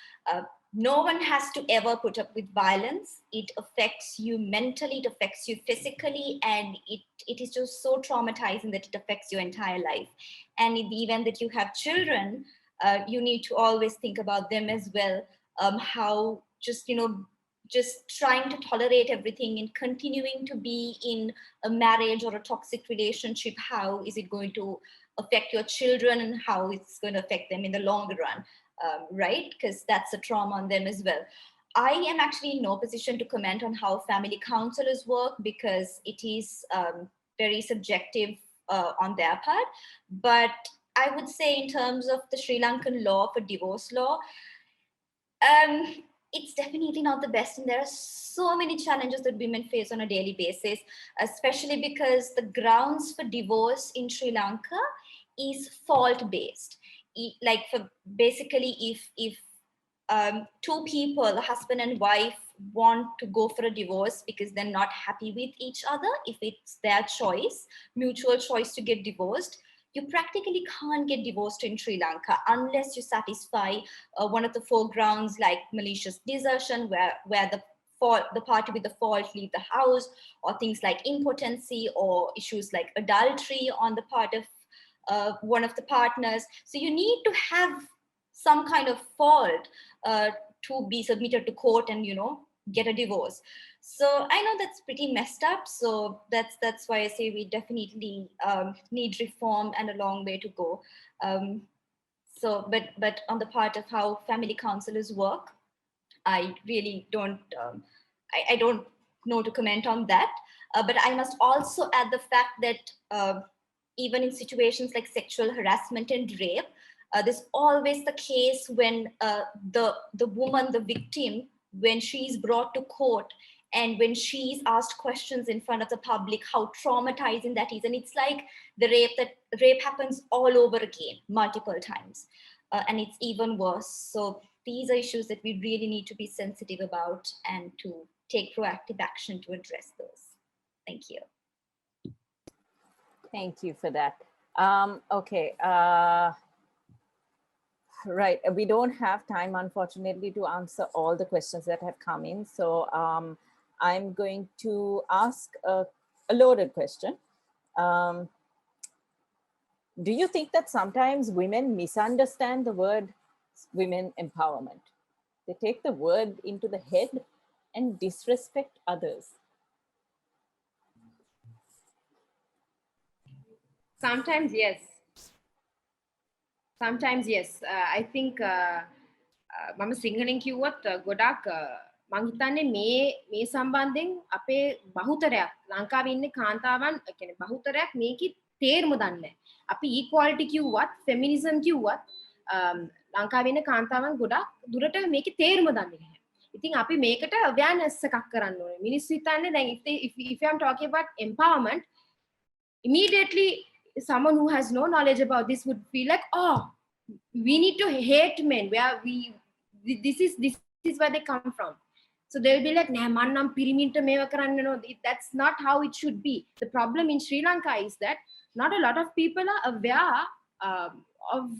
no one has to ever put up with violence. It affects you mentally, it affects you physically, and it is just so traumatizing that it affects your entire life. And in the event that you have children, you need to always think about them as well. How just trying to tolerate everything and continuing to be in a marriage or a toxic relationship, how is it going to affect your children and how it's going to affect them in the longer run, right? Because that's a trauma on them as well. I am actually in no position to comment on how family counselors work because it is very subjective on their part. But I would say in terms of the Sri Lankan law for divorce law, it's definitely not the best. And there are so many challenges that women face on a daily basis, especially because the grounds for divorce in Sri Lanka is fault-based. Like for basically if two people, a husband and wife, want to go for a divorce because they're not happy with each other, if it's their choice, mutual choice to get divorced, you practically can't get divorced in Sri Lanka unless you satisfy one of the four grounds like malicious desertion, where the party with the fault leave the house, or things like impotency, or issues like adultery on the part of one of the partners. So you need to have some kind of fault to be submitted to court and, get a divorce. So I know that's pretty messed up. So that's why I say we definitely need reform and a long way to go. But on the part of how family counselors work, I really don't, I don't know to comment on that. But I must also add the fact that even in situations like sexual harassment and rape, there's always the case when the woman, the victim, when she's brought to court and when she's asked questions in front of the public, how traumatizing that is. And it's like the rape happens all over again, multiple times. And it's even worse. So these are issues that we really need to be sensitive about and to take proactive action to address those. Thank you. Thank you for that. Okay. Right, we don't have time, unfortunately, to answer all the questions that have come in. So I'm going to ask a loaded question. Do you think that sometimes women misunderstand the word women empowerment? They take the word into the head and disrespect others. Sometimes, yes. Sometimes, yes. I think මම සිංහලෙන් කිව්වත් ගොඩක් මං හිතන්නේ මේ සම්බන්ධයෙන් අපේ බහුතරයක් ලංකාවේ ඉන්න කාන්තාවන් කියන්නේ බහුතරයක් මේකේ තේරුම දන්නේ නැහැ. අපි equality කිව්වත් feminism කිව්වත් ලංකාවේ ඉන්න කාන්තාවන් ගොඩක් දුරට මේකේ තේරුම දන්නේ නැහැ. ඉතින් අපි මේකට awareness එකක් කරන්න ඕනේ. මිනිස්සු හිතන්නේ දැන් if I'm talking about empowerment, immediately someone who has no knowledge about this would feel like, oh, we need to hate men, where this is where they come from. So they'll be like, nah, man nam piriminta mewa karanna no. That's not how it should be. The problem in Sri Lanka is that not a lot of people are aware of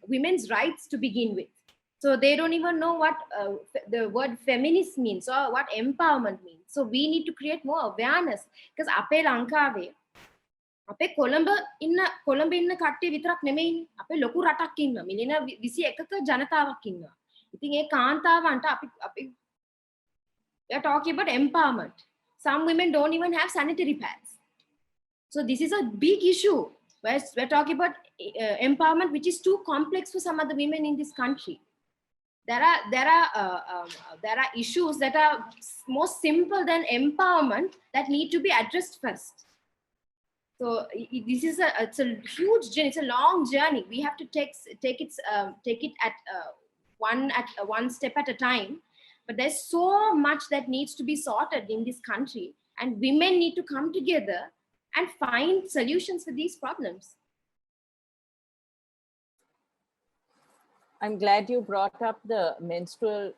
women's rights to begin with. So they don't even know what the word feminist means or what empowerment means. So we need to create more awareness, because ape Lankave අපේ කොළඹ ඉන්න කට්ටිය විතරක් නෙමෙයිනේ. අපේ ලොකු රටක් ඉන්නවා. මිලියන 21ක ජනතාවක් ඉන්නවා. ඉතින් ඒ කාන්තාවන්ට අපි we are talking about empowerment. Some women don't even have sanitary pads. So this is a big issue. We're talking about empowerment, which is too complex for some other women in this country. There are issues that are more simple than empowerment that need to be addressed first. So this is it's a huge journey. It's a long journey. We have to take it at one step at a time. But there's so much that needs to be sorted in this country, and women need to come together and find solutions for these problems. I'm glad you brought up the menstrual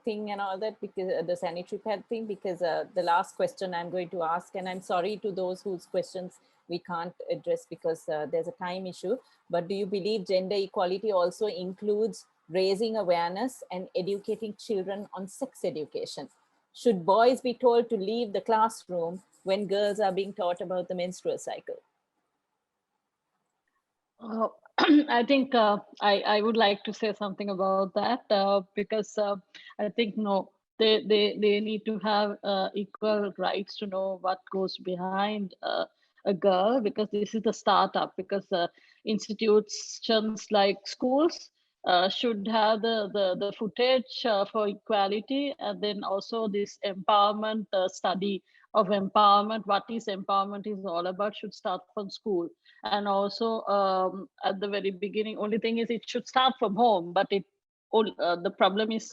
thing and all that, because the sanitary pad thing, because the last question I'm going to ask, and I'm sorry to those whose questions we can't address because there's a time issue, but do you believe gender equality also includes raising awareness and educating children on sex education? Should boys be told to leave the classroom when girls are being taught about the menstrual cycle? I think I would like to say something about that because I think no, they need to have equal rights to know what goes behind a girl, because this is the startup, because institutions like schools should have the footage for equality, and then also this empowerment study of empowerment, what is empowerment is all about, should start from school. And also at the very beginning, only thing is it should start from home, but the problem is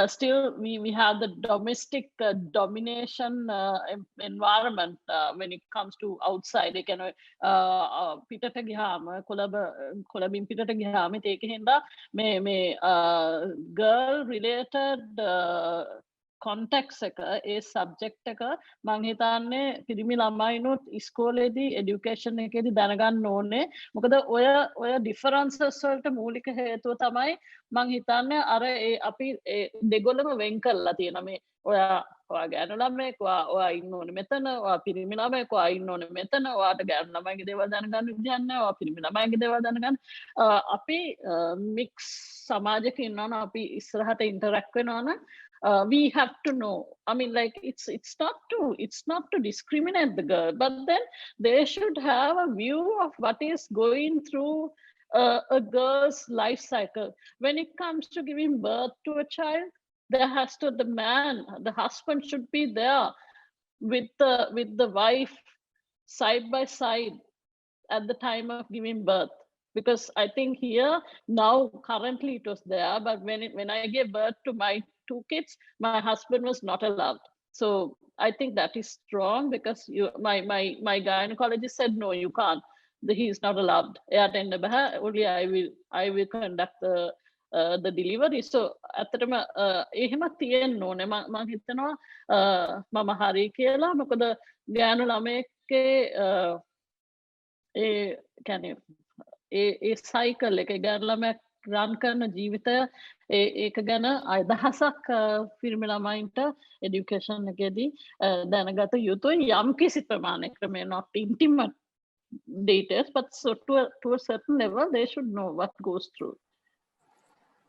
still we have the domestic domination environment when it comes to outside. They can පිටට ගියාම කොළඹින් පිටට ගියාම ඒක හින්දා මේ girl related context එක ඒ subject එක මං හිතන්නේ පිරිමි ළමයිනුත් ඉස්කෝලේදී education එකේදී දැනගන්න ඕනේ. මොකද ඔය differences වලට මූලික හේතුව තමයි මං හිතන්නේ අර අපි දෙගොල්ලම වෙන් කරලා තියෙන මේ ඔයා ගෑනු ළමයෙක් ඔයා ඉන්න ඕනේ මෙතන, ඔයා පිරිමි ළමයෙක් ඔයා ඉන්න ඕනේ මෙතන, ඔයාට ගෑනු ළමයිගේ දේවල් දැනගන්න විදියක් නැහැ, ඔයා පිරිමි ළමයිගේ දේවල් දැනගන්න. අපි මික්ස් සමාජයක ඉන්නවනම් අපි ඉස්සරහට interact වෙනවනම් we have to know. I mean, like it's not to discriminate the girl, but then they should have a view of what is going through a girl's life cycle. When it comes to giving birth to a child, there has to the husband should be there with the wife side by side at the time of giving birth. Because I think here now currently it was there, but when I gave birth to my 2 kids, my husband was not allowed. So I think that is strong, because my gynecologist said no, you can't. He is not allowed. Only I will conduct the delivery. So ඇත්තටම එහෙම තියෙන්න ඕනේ. මම හිතනවා මම හරි කියලා. මොකද ගෑනු ළමයෙක්ගේ කියන්නේ ඒ cycle එක ගෑනු ළමයෙක් run කරන ජීවිතය ඒක ගැන අදහසක් පිරිමි ළමයින්ට education එකේදී දැනගත යුතුයි යම් කිසි ප්‍රමාණයකට. may not intimate details, but so to a certain level they should know what goes through.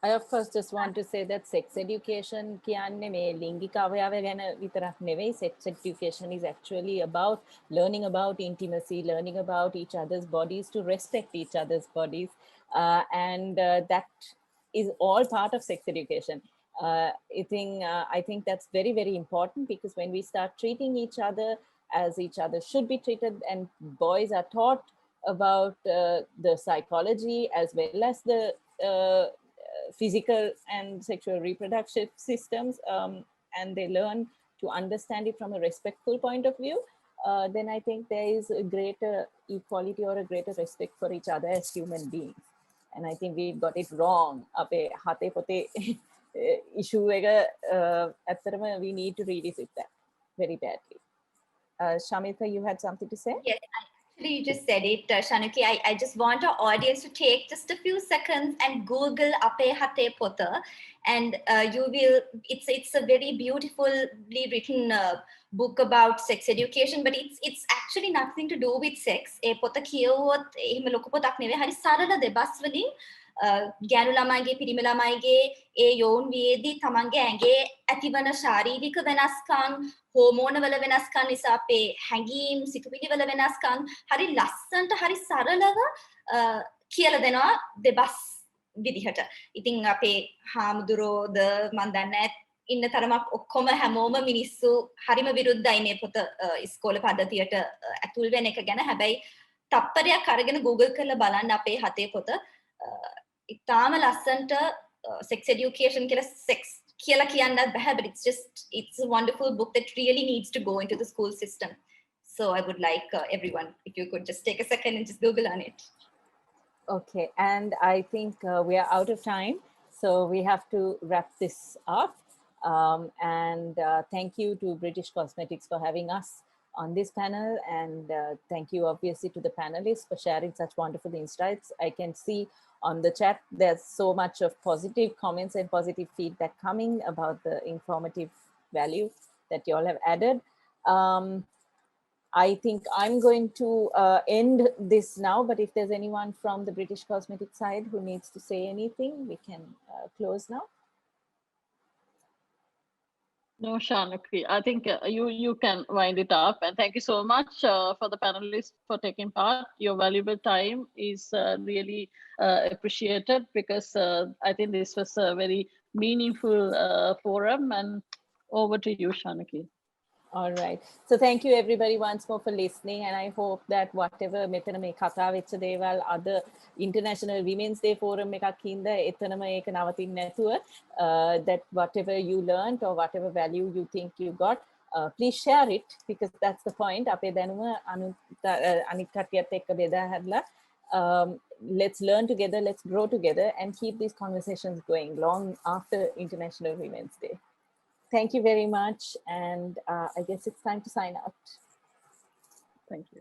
I of course just want to say that sex education කියන්නේ මේ ලිංගික අවයව ගැන විතරක් නෙවෙයි. Sex education is actually about learning about intimacy, learning about each other's bodies, to respect each other's bodies, and that is all part of sex education. I think that's very, very important, because when we start treating each other as each other should be treated, and boys are taught about the psychology as well as the physical and sexual reproductive systems, and they learn to understand it from a respectful point of view, then I think there is a greater equality or a greater respect for each other as human beings. And I think we got it wrong. අපේ හතේ පොතේ issue එක ඇත්තටම we need to revisit that very badly. Shamilka, you had something to say? Yes, actually you just said it, Shanuki. I just want our audience to take just a few seconds and Google Ape Hate Pota, and you will. It's a very beautifully written book about sex education, but it's actually nothing to do with sex. E pota kiyawot ehema loku potak newe. Hari sarala debas වලින් ගෑනු ළමයිගේ පිරිමි ළමයිගේ ඒ යෝන් වියේදී තමන්ගේ ඇඟේ ඇතිවන ශාරීරික වෙනස්කම්, හෝමෝනවල වෙනස්කම් නිසා අපේ හැඟීම්, සිතුවිලිවල වෙනස්කම් හරි ලස්සනට හරි සරලව කියලා දෙනවා දෙබස් විදිහට. ඉතින් අපේ හාමුදුරුවෝද මන් දන්නේ ඉන්න තරමක් ඔක්කොම හැමෝම මිනිස්සු හරිම විරුද්ධයි මේ පොත ඉස්කෝලේ පද්ධතියට ඇතුල් වෙන එක ගැන. හැබැයි තප්පරයක් අරගෙන Google කරලා බලන්න අපේ හතේ පොත. ඉතාම ලස්සනට sex education කියලා sex කියලා කියන්නත් බෑ, but it's a wonderful book that really needs to go into the school system. So I would like everyone, if you could just take a second and just Google on it. Okay, and I think we are out of time, so we have to wrap this up. And thank you to British Cosmetics for having us on this panel, and thank you obviously to the panelists for sharing such wonderful insights. I can see on the chat. There's so much of positive comments and positive feedback coming about the informative value that you all have added. I think I'm going to end this now, but if there's anyone from the British Cosmetic side who needs to say anything, we can close now. No, Shanuki, I think you can wind it up. And thank you so much for the panelists for taking part. Your valuable time is really appreciated, because I think this was a very meaningful forum. And over to you, Shanuki. All right. So thank you everybody once more for listening. And I hope that whatever මෙතන මේ කතා වෙච්ච දේවල් අද International Women's Day Forum එකක් හින්දා එතනම ඒක නවතින්නේ නැතුව that whatever you learned or whatever value you think you got, please share it, because that's the point. අපේ දැනුම අනිත් කට්ටියත් එක්ක බෙදා හැරලා let's learn together, let's grow together, and keep these conversations going long after International Women's Day. Thank you very much, and I guess it's time to sign out. Thank you.